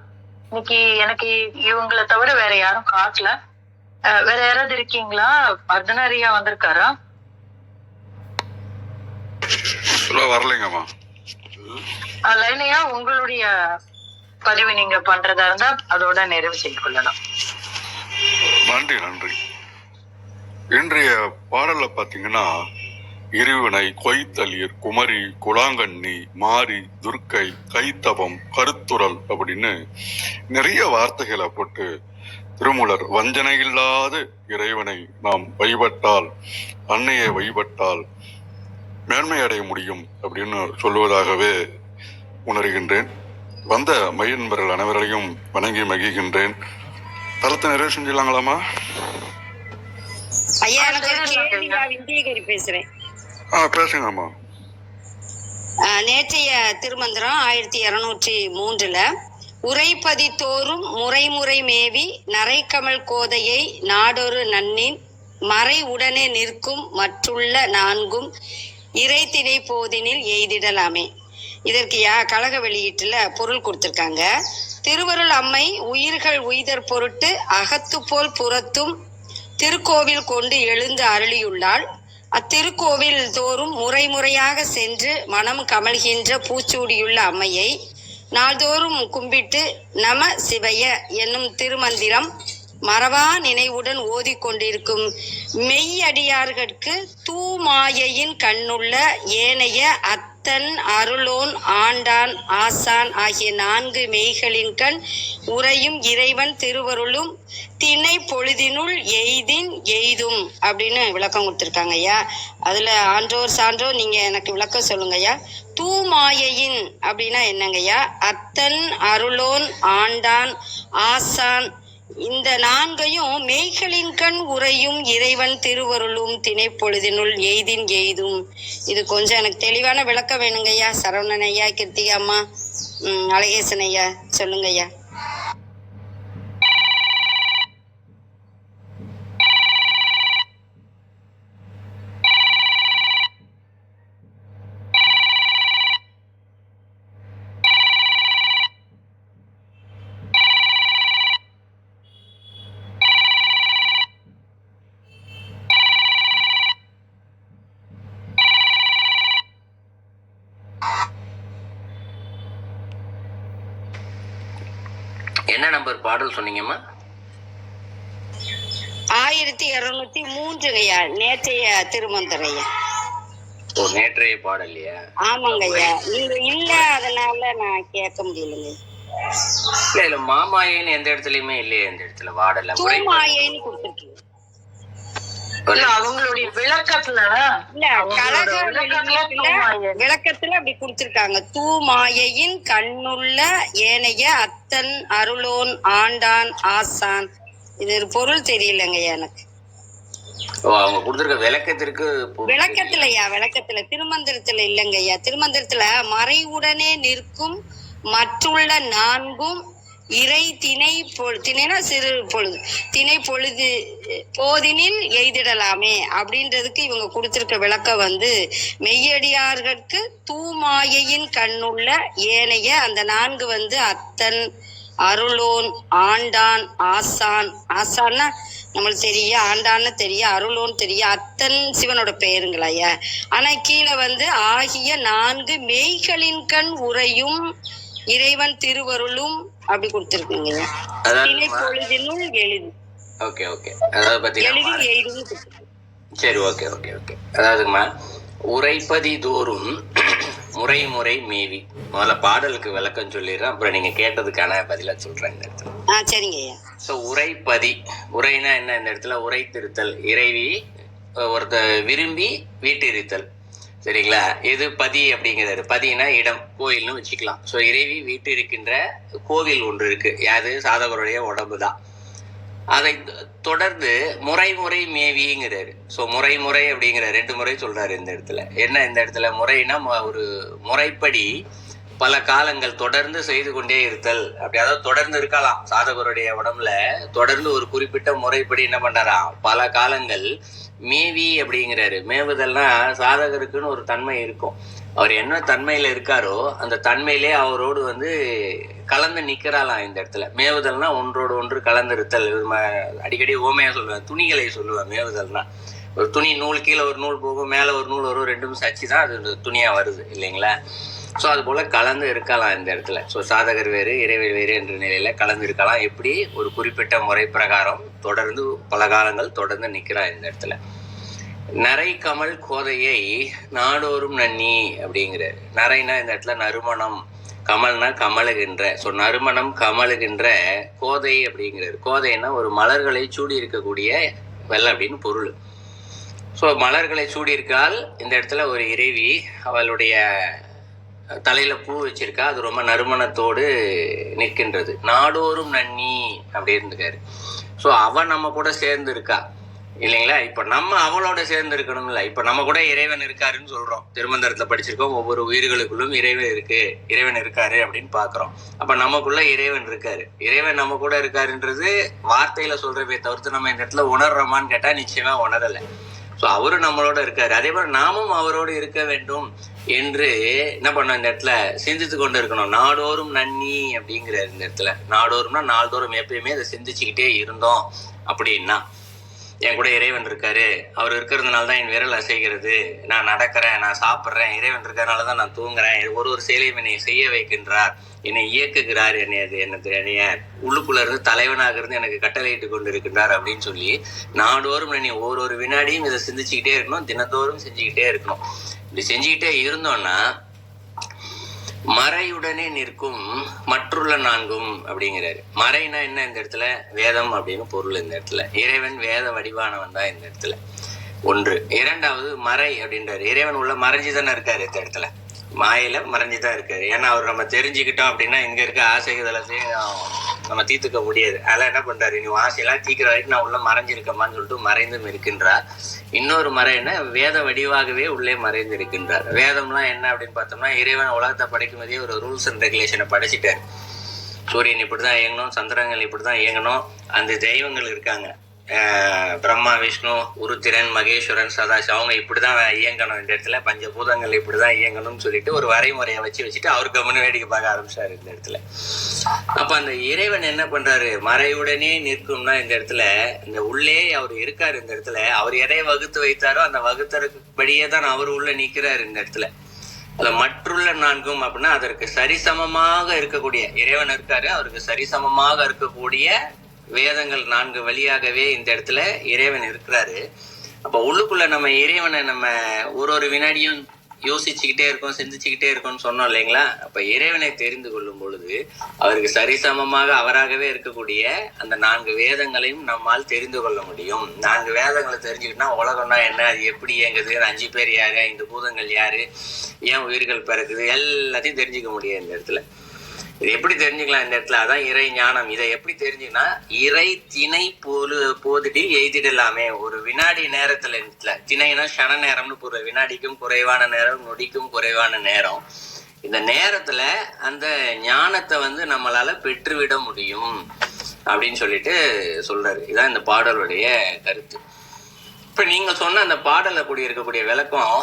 இன்னைக்கு எனக்கு இவங்களை தவிர வேற யாரும் காட்டல. வேற யாராவது இருக்கீங்களா? அர்த்தனாரியா வந்திருக்காரா? வரலைங்கம்மா. லைனையா உங்களுடைய பதிவு நீங்க பண்றதா இருந்தா அதோட நிறைவு செய்து கொள்ளலாம். நன்றி நன்றி. இன்றைய பாடல்ல பாத்தீங்கன்னா இருவினை, கொய்த்தளிர், குமரி, குலாங்கண்ணி, மாரி, துர்க்கை, கைத்தவம், கருத்துரல் அப்படின்னு நிறைய வார்த்தைகளை போட்டு திருமூலர் வஞ்சனை இல்லாத இறைவனை நாம் வழிபட்டால், அன்னையை வழிபட்டால் மேன்மை அடைய முடியும் அப்படின்னு சொல்லுவதாகவே உணர்கின்றேன். வந்த மையன்பர்கள் அனைவரையும் வணங்கி மகிழ்கின்றேன். தளத்தை நிறைவு செஞ்சிடலாங்களாமா? ஐயா, எனக்கு ஒரு கேள்வி. நான் விந்தியகிரி பேசுறேன். பேசுங்கம்மா. நேற்றைய திருமந்திரம் 1203 உரைப்பதித்தோறும் முறைமுறை மேவி நரைக்கமல் கோதையை நாடொரு நன்னின் மறை உடனே நிற்கும் மற்றுள்ள நான்கும் இறைத்திணை போதினில் எய்திடலாமே. இதற்கு கழக வெளியீட்டுல பொருள் கொடுத்திருக்காங்க. திருவருள் அம்மை உயிர்கள் உய்தற் பொருட்டு அகத்து போல் புறத்தும் திருக்கோவில் கொண்டு எழுந்து அருளியுள்ளாள். அத்திருக்கோவில் தோறும் முறைமுறையாக சென்று மனம் கமழ்கின்ற பூச்சூடியுள்ள அம்மையை நாள்தோறும் கும்பிட்டு நம சிவய என்னும் திருமந்திரம் மறவா நினைவுடன் ஓதிக்கொண்டிருக்கும் மெய்யடியார்கட்கு தூமாயையின் கண்ணுள்ள ஏனைய அத்தன், அருளோன், ஆண்டான், ஆசான் ஆகிய 4 மெய்களின் கண் உறையும் இறைவன் திருவருளும் திணை பொழுதினுள் எய்தின் எய்தும் அப்படின்னு விளக்கம் கொடுத்துருக்காங்க ஐயா. அதுல ஆன்றோர் சான்றோர் நீங்க எனக்கு விளக்கம் சொல்லுங்க ஐயா. தூமாயையின் அப்படின்னா என்னங்கய்யா? அத்தன், அருளோன், ஆண்டான், ஆசான் இந்த 4ஐயும் மெய்களின் கண் உறையும் இறைவன் திருவருளும் திணை பொழுதினுள் எய்தின் எய்தும். இது கொஞ்சம் எனக்கு தெளிவான விளக்கம் வேணுங்க ஐயா. சரவணன் ஐயா, கிருத்திகா அம்மா, அழகேசன் ஐயா, சொல்லுங்க ஐயா. என்ன நம்பர் பாடல் சொன்னீங்கம்மா? 1203 ஐயா, நேற்றைய திருமந்திரம் ஐயா. ஓ, நேற்றைய பாடல்லையா? ஆமாங்க ஐயா. நீங்க இல்ல, அதனால நான் கேட்க முடியலங்க. இல்ல மாமாயின்னு எந்த இடத்துலயுமே இல்லையே. எந்த இடத்துல வாடல தூமாயைன்னு கொடுத்துருக்கீங்க. அவங்களுடைய விளக்கத்துல இல்ல, கழக விளக்கத்துல அப்படி கொடுத்திருக்காங்க. தூமாயையின் கண்ணுள்ள ஏனைய அத்தன், அருளோன், ஆண்டான், ஆசான். இது ஒரு பொருள் தெரியலங்க எனக்கு. அவங்க கொடுத்திருக்க விளக்கத்திற்கு விளக்கத்துலயா? விளக்கத்துல திருமந்திரத்துல இல்லைங்கய்யா. திருமந்திரத்துல மறைவுடனே நிற்கும் மற்றுள்ள 4ம் இறை திணை திணைனா சிறு பொழுது திணை பொழுது போதினில் எய்திடலாமே அப்படின்றதுக்கு இவங்க கொடுத்திருக்க விளக்கம் வந்து மெய்யடியார்களுக்கு தூமாயையின் கண்ணுள்ள ஏனைய அந்த 4 வந்து அத்தன், அருளோன், ஆண்டான், ஆசான். ஆசான்னா நம்மளுக்கு தெரியும், ஆண்டான்னு தெரியும், அருளோன்னு தெரியும். அத்தன் சிவனோட பெயருங்களாயா. ஆனா கீழே வந்து ஆகிய 4 மெய்களின் கண் உறையும் இறைவன் திருவருளும் அப்படி கொடுத்திருக்குங்க. திணை பொழுதினுள் எளிது. Okay okay. அதாவது பாத்தீங்கன்னா எளிதில் எய்துன்னு கொடுத்திருக்கு. சரி, ஓகே ஓகே ஓகே. அதாவதுங்கம்மா, உரைப்பதி தோறும் முறை முறை மேவி. முதல்ல பாடலுக்கு விளக்கம் சொல்லிடுறேன், அப்புறம் நீங்க கேட்டதுக்கான பதிலா சொல்றேன் இந்த இடத்துல. சரிங்க ஐயா. ஸோ உரைப்பதி, உரைனா என்ன? இந்த இடத்துல உரைத்திருத்தல், இறைவி ஒருத்த விரும்பி வீட்டிருத்தல். சரிங்களா? எது பதி அப்படிங்கிறாரு. பதினா இடம், கோயில்னு வச்சுக்கலாம். ஸோ இறைவி வீட்டு இருக்கின்ற கோவில் ஒன்று இருக்கு. யாது? சாதகருடைய உடம்பு தான். அதை தொடர்ந்து முறை முறை மேவிங்கிறாரு. ஸோ முறை முறை அப்படிங்கிற 2 முறை சொல்றாரு இந்த இடத்துல. என்ன இந்த இடத்துல முறைனா? ஒரு முறைப்படி பல காலங்கள் தொடர்ந்து செய்து கொண்டே இருத்தல். அப்படி அதாவது தொடர்ந்து இருக்கலாம். சாதகருடைய உடம்புல தொடர்ந்து ஒரு குறிப்பிட்ட முறைப்படி என்ன பண்றாராம், பல காலங்கள் மேவி அப்படிங்கிறாரு. மேவுதல்னா சாதகருக்குன்னு ஒரு தன்மை இருக்கும். அவர் என்ன தன்மையில இருக்காரோ அந்த தன்மையிலே அவரோடு கலந்து நிக்கிறாளாம் இந்த இடத்துல. மேவுதல்னா ஒன்றோடு ஒன்று கலந்து இருத்தல். அடிக்கடி ஓமையா சொல்லுவேன், துணிகளை சொல்லுவேன். மேவுதல்னா ஒரு துணி, நூல் கீழே ஒரு நூல் போகும், மேல ஒரு நூல் வரும், 2ம் சச்சி தான் அது துணியா வருது இல்லைங்களா? ஸோ அது போல கலந்து இருக்கலாம் இந்த இடத்துல. ஸோ சாதகர் வேறு இறைவி வேறு என்ற நிலையில கலந்து இருக்கலாம். எப்படி? ஒரு குறிப்பிட்ட முறை பிரகாரம் தொடர்ந்து பல காலங்கள் தொடர்ந்து நிக்கிறா இந்த இடத்துல. நரை கமல் கோதையை நாடோறும் நன்னி அப்படிங்கிறாரு. நரைனா இந்த இடத்துல நறுமணம், கமல்னா கமலுகின்ற. ஸோ நறுமணம் கமலுகின்ற கோதை அப்படிங்கிறாரு. கோதைன்னா ஒரு மலர்களை சூடி இருக்கக்கூடிய வெள்ளை அப்படின்னு பொருள். ஸோ மலர்களை சூடி இருக்கால் இந்த இடத்துல ஒரு இறைவி, அவளுடைய தலையில பூ வச்சிருக்கா, அது ரொம்ப நறுமணத்தோடு நிற்கின்றது. நாடோறும் நன்னி அப்படி இருந்துக்காரு. ஸோ அவன் நம்ம கூட சேர்ந்து இருக்கா இல்லைங்களா? இப்ப நம்ம அவளோட சேர்ந்து இருக்கணும்ல. இப்ப நம்ம கூட இறைவன் இருக்காருன்னு சொல்றோம், திருமந்திரத்துல படிச்சிருக்கோம். ஒவ்வொரு உயிர்களுக்குள்ளும் இறைவன் இருக்கு, இறைவன் இருக்காரு அப்படின்னு பாக்குறோம். அப்ப நமக்குள்ள இறைவன் இருக்காரு. இறைவன் நம்ம கூட இருக்காருன்றது வார்த்தையில சொல்றவே தவிர்த்து நம்ம இந்த இடத்துல உணர்றோமான்னு கேட்டா நிச்சயமா உணரல. ஸோ அவரும் நம்மளோட இருக்காரு. அதே மாதிரி நாமும் அவரோடு இருக்க வேண்டும் என்று என்ன பண்ண இந்த இடத்துல சிந்தித்து கொண்டு இருக்கணும். நாடோறும் நன்னி அப்படிங்கிறாரு இந்த இடத்துல. நாடோறும்னா நாள்தோறும் எப்பயுமே அதை சிந்திச்சுக்கிட்டே இருந்தோம் அப்படின்னா, என் கூட இறைவன் இருக்காரு, அவர் இருக்கிறதுனால தான் என் விரல் அசைகிறது, நான் நடக்கிறேன், நான் சாப்பிட்றேன், இறைவன் இருக்கிறதுனால தான் நான் தூங்குறேன், ஒரு செயலையும் என்னை செய்ய வைக்கின்றார், என்னை இயக்குகிறார், என்னைய உள்ளுக்குள்ள இருந்து தலைவனாக இருந்து எனக்கு கட்டளையிட்டு கொண்டு இருக்கின்றார் அப்படின்னு சொல்லி நாடோறும் நீ ஒரு வினாடியும் இதை சிந்திச்சுக்கிட்டே இருக்கணும், தினத்தோறும் செஞ்சுக்கிட்டே இருக்கணும். இப்படி செஞ்சுக்கிட்டே இருந்தோம்னா மறையுடனே நிற்கும் மற்றுள்ள 4ம் அப்படிங்கிறாரு. மறைனா என்ன இந்த இடத்துல? வேதம் அப்படின்னு பொருள் இந்த இடத்துல. இறைவன் வேத வடிவானவன் தான் இந்த இடத்துல. 1. 2வது மறை அப்படின்றாரு. இறைவன் உள்ள மறைஞ்சுதானே இருக்காரு இந்த இடத்துல, மாயில மறைஞ்சுதான் இருக்காரு. ஏன்னா அவர் நம்ம தெரிஞ்சுக்கிட்டோம் அப்படின்னா இங்க இருக்க ஆசைகளத்தையும் நம்ம தீர்த்துக்க முடியாது. அதெல்லாம் என்ன பண்றாரு, நீ ஆசையெல்லாம் தீக்கிற வரைக்கும் நான் உள்ள மறைஞ்சிருக்கமான்னு சொல்லிட்டு மறைந்தும் இருக்கின்றார். இன்னொரு மறை என்ன? வேத வடிவாகவே உள்ளே மறைந்து இருக்கின்றார். வேதம்லாம் என்ன அப்படின்னு பார்த்தோம்னா, இறைவன் உலகத்தை படைக்கும் போதே ஒரு ரூல்ஸ் அண்ட் ரெகுலேஷனை படைச்சிட்டாரு. சூரியன் இப்படிதான் இயங்கணும், சந்திரங்கள் இப்படிதான் இயங்கணும், அந்த தெய்வங்கள் இருக்காங்க, பிரம்மா, விஷ்ணு, உருத்திரன், மகேஸ்வரன், சதாசிவம், அவங்க இப்படிதான் இயங்கணும் இந்த இடத்துல, பஞ்சபூதங்கள் இப்படிதான் இயங்கணும்னு சொல்லிட்டு ஒரு வரைமுறையை வச்சுட்டு அவருக்கு கவனம் வேடிக்கை பார்க்க ஆரம்பிச்சாரு இந்த இடத்துல. அப்ப அந்த இறைவன் என்ன பண்றாரு, மறையுடனே நிற்கும்னா இந்த இடத்துல இந்த உள்ளே அவர் இருக்காரு. இந்த இடத்துல அவர் எதை வகுத்து வைத்தாரோ அந்த வகுத்தருக்குபடியே தான் அவர் உள்ள நிற்கிறாரு இந்த இடத்துல. அதுல மற்றுள்ள 4ம் அப்படின்னா அதற்கு சரிசமமாக இருக்கக்கூடிய இறைவன் இருக்காரு, அவருக்கு சரிசமமாக இருக்கக்கூடிய வேதங்கள் 4 வழியாகவே இந்த இடத்துல இறைவன் இருக்கிறாரு. அப்ப உள்ளுக்குள்ள நம்ம இறைவனை நம்ம ஒரு வினாடியும் யோசிச்சுக்கிட்டே இருக்கோம், சிந்திச்சுக்கிட்டே இருக்கோம்னு சொன்னோம் இல்லைங்களா? அப்ப இறைவனை தெரிந்து கொள்ளும் பொழுது அவருக்கு சரிசமமாக அவராகவே இருக்கக்கூடிய அந்த 4 வேதங்களையும் நம்மால் தெரிந்து கொள்ள முடியும். 4 வேதங்களை தெரிஞ்சுக்கிட்டா உலகம்னா என்ன, அது எப்படி இயங்குது, 5 பேர் யாரு, 5 பூதங்கள் யாரு, ஏன் உயிர்கள் பிறக்குது, எல்லாத்தையும் தெரிஞ்சுக்க முடியும் இந்த இடத்துல. இது எப்படி தெரிஞ்சுக்கலாம் இந்த இடத்துல? அதான் இறை ஞானம். இதை எப்படி தெரிஞ்சுக்கன்னா, இறை திணை போதிடில் எய்திடலாமே. ஒரு வினாடி நேரத்துல திணைனா சன நேரம்னு பொருள். வினாடிக்கும் குறைவான நேரம், நொடிக்கும் குறைவான நேரம். இந்த நேரத்துல அந்த ஞானத்தை நம்மளால பெற்றுவிட முடியும் அப்படின்னு சொல்லிட்டு சொல்றாரு. இதான் இந்த பாடலுடைய கருத்து. இப்ப நீங்க சொன்ன அந்த பாடல கூடிய இருக்கக்கூடிய விளக்கம்,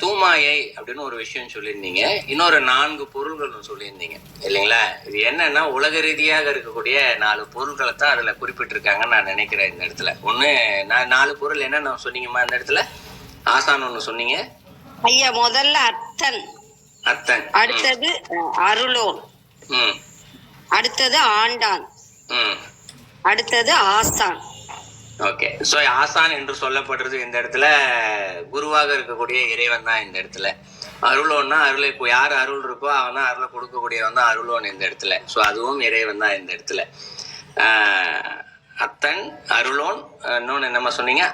தூமாயை அப்படின்னு ஒரு விஷயம் சொல்லியிருந்தீங்க, இன்னொரு 4 பொருள்கள் சொல்லியிருந்தீங்க இல்லைங்களா? இது என்னன்னா உலக ரீதியாக இருக்கக்கூடிய 4 பொருள்களை தான் அதுல குறிப்பிட்டிருக்காங்கன்னு நான் நினைக்கிறேன் இந்த இடத்துல. ஒண்ணு, நான் 4 பொருள் என்னன்னு சொன்னீங்கம்மா இந்த இடத்துல? ஆசான் ஒண்ணு சொன்னீங்க ஐயா. முதல்ல அத்தன், அடுத்தது அருளோன், அடுத்தது ஆண்டான், அடுத்தது ஆசான், ஓகே. ஸோ ஆசான் என்று சொல்லப்படுறது இந்த இடத்துல குருவாக இருக்கக்கூடிய இறைவன் தான் இந்த இடத்துல. அருளோன்னா அருளை யார் அருள் இருக்கோ அவன் தான் அருளை கொடுக்கக்கூடியவன் தான் அருளோன் இந்த இடத்துல. ஸோ அதுவும் இறைவன் தான் இந்த இடத்துல. அத்தன் அருளோன், இன்னொன்னு என்னமா சொன்னீங்க?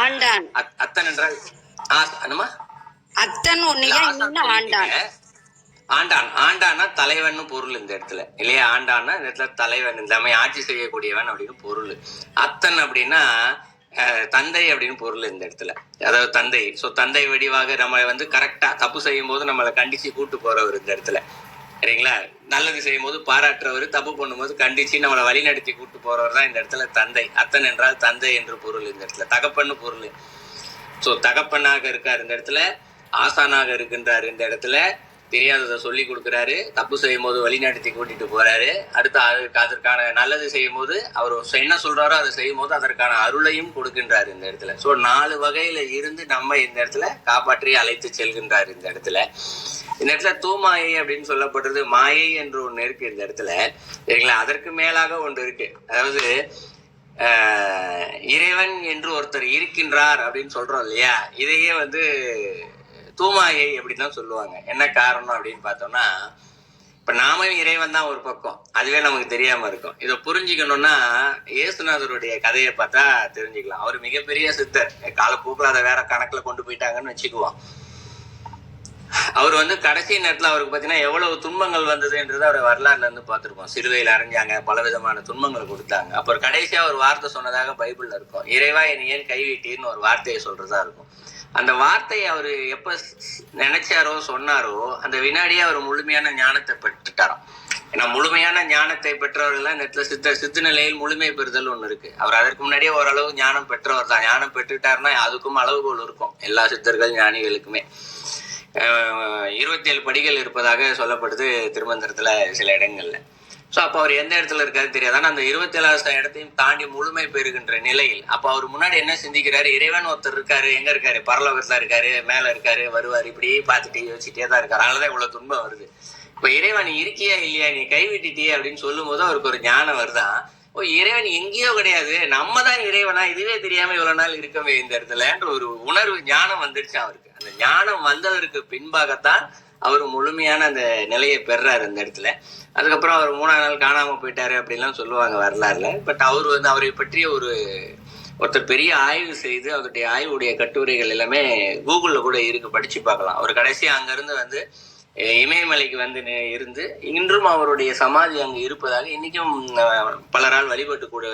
ஆண்டான். அத்தன் என்றால் என்னமா? அத்தன் ஒன்னியா, ஆண்டான். ஆண்டான், ஆண்டான்னா தலைவன் பொருள் இந்த இடத்துல இல்லையா? ஆண்டான்னா இந்த இடத்துல தலைவன், இந்த ஆட்சி செய்யக்கூடியவன் அப்படின்னு பொருள். அத்தன் அப்படின்னா தந்தை அப்படின்னு பொருள் இந்த இடத்துல, அதாவது தந்தை. ஸோ தந்தை வடிவாக நம்ம கரெக்டா தப்பு செய்யும் போது நம்மளை கண்டிச்சு கூட்டு போறவர் இந்த இடத்துல, சரிங்களா? நல்லது செய்யும் போது பாராட்டுறவர், தப்பு பண்ணும்போது கண்டிச்சு நம்மளை வழி நடத்தி கூட்டு போறவர் தான் இந்த இடத்துல தந்தை. அத்தன் என்றால் தந்தை என்று பொருள் இந்த இடத்துல. தகப்பன்னு பொருள். ஸோ தகப்பனாக இருக்கார் இந்த இடத்துல, ஆசானாக இருக்கின்றார் இந்த இடத்துல, தெரியாததை சொல்லி கொடுக்குறாரு, தப்பு செய்யும் போது வழிநடத்தி கூட்டிட்டு போறாரு. அடுத்து அதற்கான நல்லது செய்யும் போது அவர் என்ன சொல்றாரோ அதை செய்யும் போது அதற்கான அருளையும் கொடுக்கின்றார் இந்த இடத்துல. ஸோ 4 வகையில இருந்து நம்ம இந்த இடத்துல காப்பாற்றி அழைத்து செல்கின்றார் இந்த இடத்துல. இந்த இடத்துல தூமாயை அப்படின்னு சொல்லப்படுறது மாயை என்று ஒண்ணு இருக்கு இந்த இடத்துல, சரிங்களா? அதற்கு மேலாக ஒன்று இருக்கு. அதாவது இறைவன் என்று ஒருத்தர் இருக்கின்றார் அப்படின்னு சொல்றோம் இல்லையா? இதையே தூமாயை அப்படின்னு தான் சொல்லுவாங்க. என்ன காரணம் அப்படின்னு பார்த்தோம்னா, இப்ப நாம இறைவன் தான் ஒரு பக்கம், அதுவே நமக்கு தெரியாம இருக்கும். இதை புரிஞ்சுக்கணும்னா இயேசுநாதருடைய கதையை பார்த்தா தெரிஞ்சுக்கலாம். அவர் மிகப்பெரிய சித்தர். காலப்போக்கில் அதை வேற கணக்குல கொண்டு போயிட்டாங்கன்னு வச்சுக்குவோம். அவர் கடைசி நேரத்துல அவருக்கு பாத்தீங்கன்னா எவ்வளவு துன்பங்கள் வந்ததுன்றது அவர் வரலாறுல இருந்து பார்த்திருப்போம். சிலுவையில் அரைஞ்சாங்க, பல விதமான துன்பங்கள் கொடுத்தாங்க. அப்புறம் கடைசியா ஒரு வார்த்தை சொன்னதாக பைபிள்ல இருக்கும். இறைவா என்னை ஏன் கைவிட்டீர்னு ஒரு வார்த்தையை சொல்றதா இருக்கும். அந்த வார்த்தையை அவர் எப்ப நினைச்சாரோ சொன்னாரோ அந்த வினாடியே அவர் முழுமையான ஞானத்தை பெற்றுட்டாராம். ஏன்னா முழுமையான ஞானத்தை பெற்றவர்கள் இந்த இடத்துல சித்து நிலையில் முழுமை பெறுதல் ஒண்ணு இருக்கு. அவர் அதற்கு முன்னாடியே ஓரளவு ஞானம் பெற்றவர் தான். ஞானம் பெற்றுட்டாருன்னா அதுக்கும் அளவுகோல் இருக்கும், எல்லா சித்தர்கள் ஞானிகளுக்குமே. 27 படிகள் இருப்பதாக சொல்லப்படுது திருமந்திரத்துல சில இடங்கள்ல. ஸோ அப்போ அவர் எந்த இடத்துல இருக்காரு தெரியாது. ஆனால் அந்த 27வது இடத்தையும் தாண்டி முழுமை பெறுகின்ற நிலையில் அப்போ அவர் முன்னாடி என்ன சிந்திக்கிறாரு? இறைவன் ஒருத்தர் இருக்காரு, எங்க இருக்காரு? பரலோகத்துல இருக்காரு, மேல இருக்காரு, வருவார், இப்படி பார்த்துட்டே யோசிச்சுட்டே தான் இருக்காரு. அதனாலதான் இவ்வளவு துன்பம் வருது. இப்ப இறைவன் இருக்கியா இல்லையா, நீ கைவிட்டுட்டியே அப்படின்னு சொல்லும் போது அவருக்கு ஒரு ஞானம் வருதான். ஓ, இறைவன் எங்கேயோ கிடையாது, நம்ம தான் இறைவனா, இதுவே தெரியாம இவ்வளவு நாள் இருக்கவே இந்த இடத்துலன்ற ஒரு உணர்வு, ஞானம் வந்துடுச்சு அவருக்கு. அந்த ஞானம் வந்ததற்கு பின்பாகத்தான் அவர் முழுமையான அந்த நிலையை பெறாரு இந்த இடத்துல. அதுக்கப்புறம் அவர் 3ஆம் நாள் காணாம போயிட்டாரு அப்படின்லாம் சொல்லுவாங்க வரலாறுல. பட் அவர் அவரை பற்றிய ஒருத்தர் பெரிய ஆய்வு செய்து அவருடைய ஆய்வுடைய கட்டுரைகள் எல்லாமே கூகுள்ல கூட இருக்கு, படிச்சு பார்க்கலாம். அவர் கடைசியா அங்க இருந்து இமயமலைக்கு இருந்து இன்றும் அவருடைய சமாதி அங்கு இருப்பதாக இன்னைக்கும் பலரால் வழிபட்டு கூட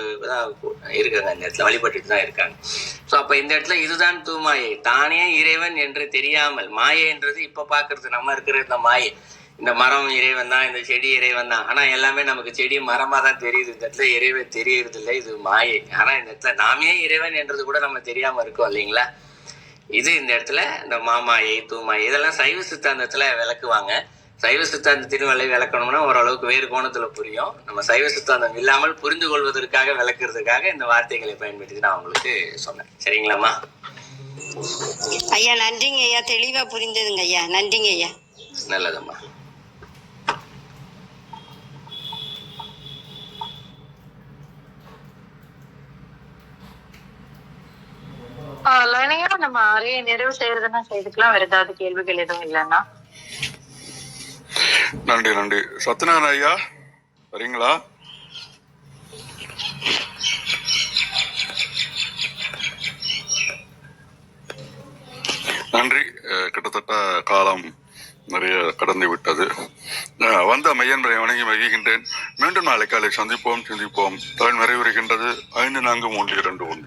இருக்காங்க. இந்த இடத்துல வழிபட்டுட்டு தான் இருக்காங்க. ஸோ அப்ப இந்த இடத்துல இதுதான் தூமாயை. தானே இறைவன் என்று தெரியாமல், மாயைன்றது இப்ப பாக்குறது நம்ம இருக்கிற இந்த மாயை. இந்த மரம் இறைவன் தான், இந்த செடி இறைவன் தான். ஆனா எல்லாமே நமக்கு செடி மரமா தான் தெரியுது. இந்த இடத்துல இறைவன் தெரியறது இல்லை, இது மாயை. ஆனா இந்த இடத்துல நாமே இறைவன் என்றது கூட நம்ம தெரியாம இருக்கோம் இல்லைங்களா? இது இந்த இடத்துல இந்த மாமாயை தூமாயை இதெல்லாம் சைவ சித்தாந்தத்துல விளக்குவாங்க. சைவ சித்தாந்தத்தின் விளக்கணும்னா ஓரளவுக்கு வேறு கோணத்துல புரியும். நம்ம சைவ சித்தாந்தம் இல்லாமல் புரிந்து கொள்வதற்காக விளக்குறதுக்காக இந்த வார்த்தைகளை பயன்படுத்தி நான் உங்களுக்கு சொன்னேன். சரிங்களாம்மா? ஐயா நன்றிங்க ஐயா, தெளிவா புரிந்ததுங்க ஐயா. நன்றிங்க ஐயா. நல்லதம்மா. லைனையா நம்ம அறையை நிறைவு செய்யறதுன்னா செய்துக்கலாம். வேற ஏதாவது கேள்விகள் எதுவும் இல்லைன்னா? நன்றி. சத்யநாராயண ஐயா வரீங்களா? நன்றி. கிட்டத்தட்ட காலம் நிறைய கடந்து விட்டது. வந்த மையன்பரை வணங்கி மகிழ்கின்றேன். மீண்டும் நாளை காலை சந்திப்போம், சிந்திப்போம். தமிழ் நிறைவுறுகின்றது. 5, 4, 3, 2, 1.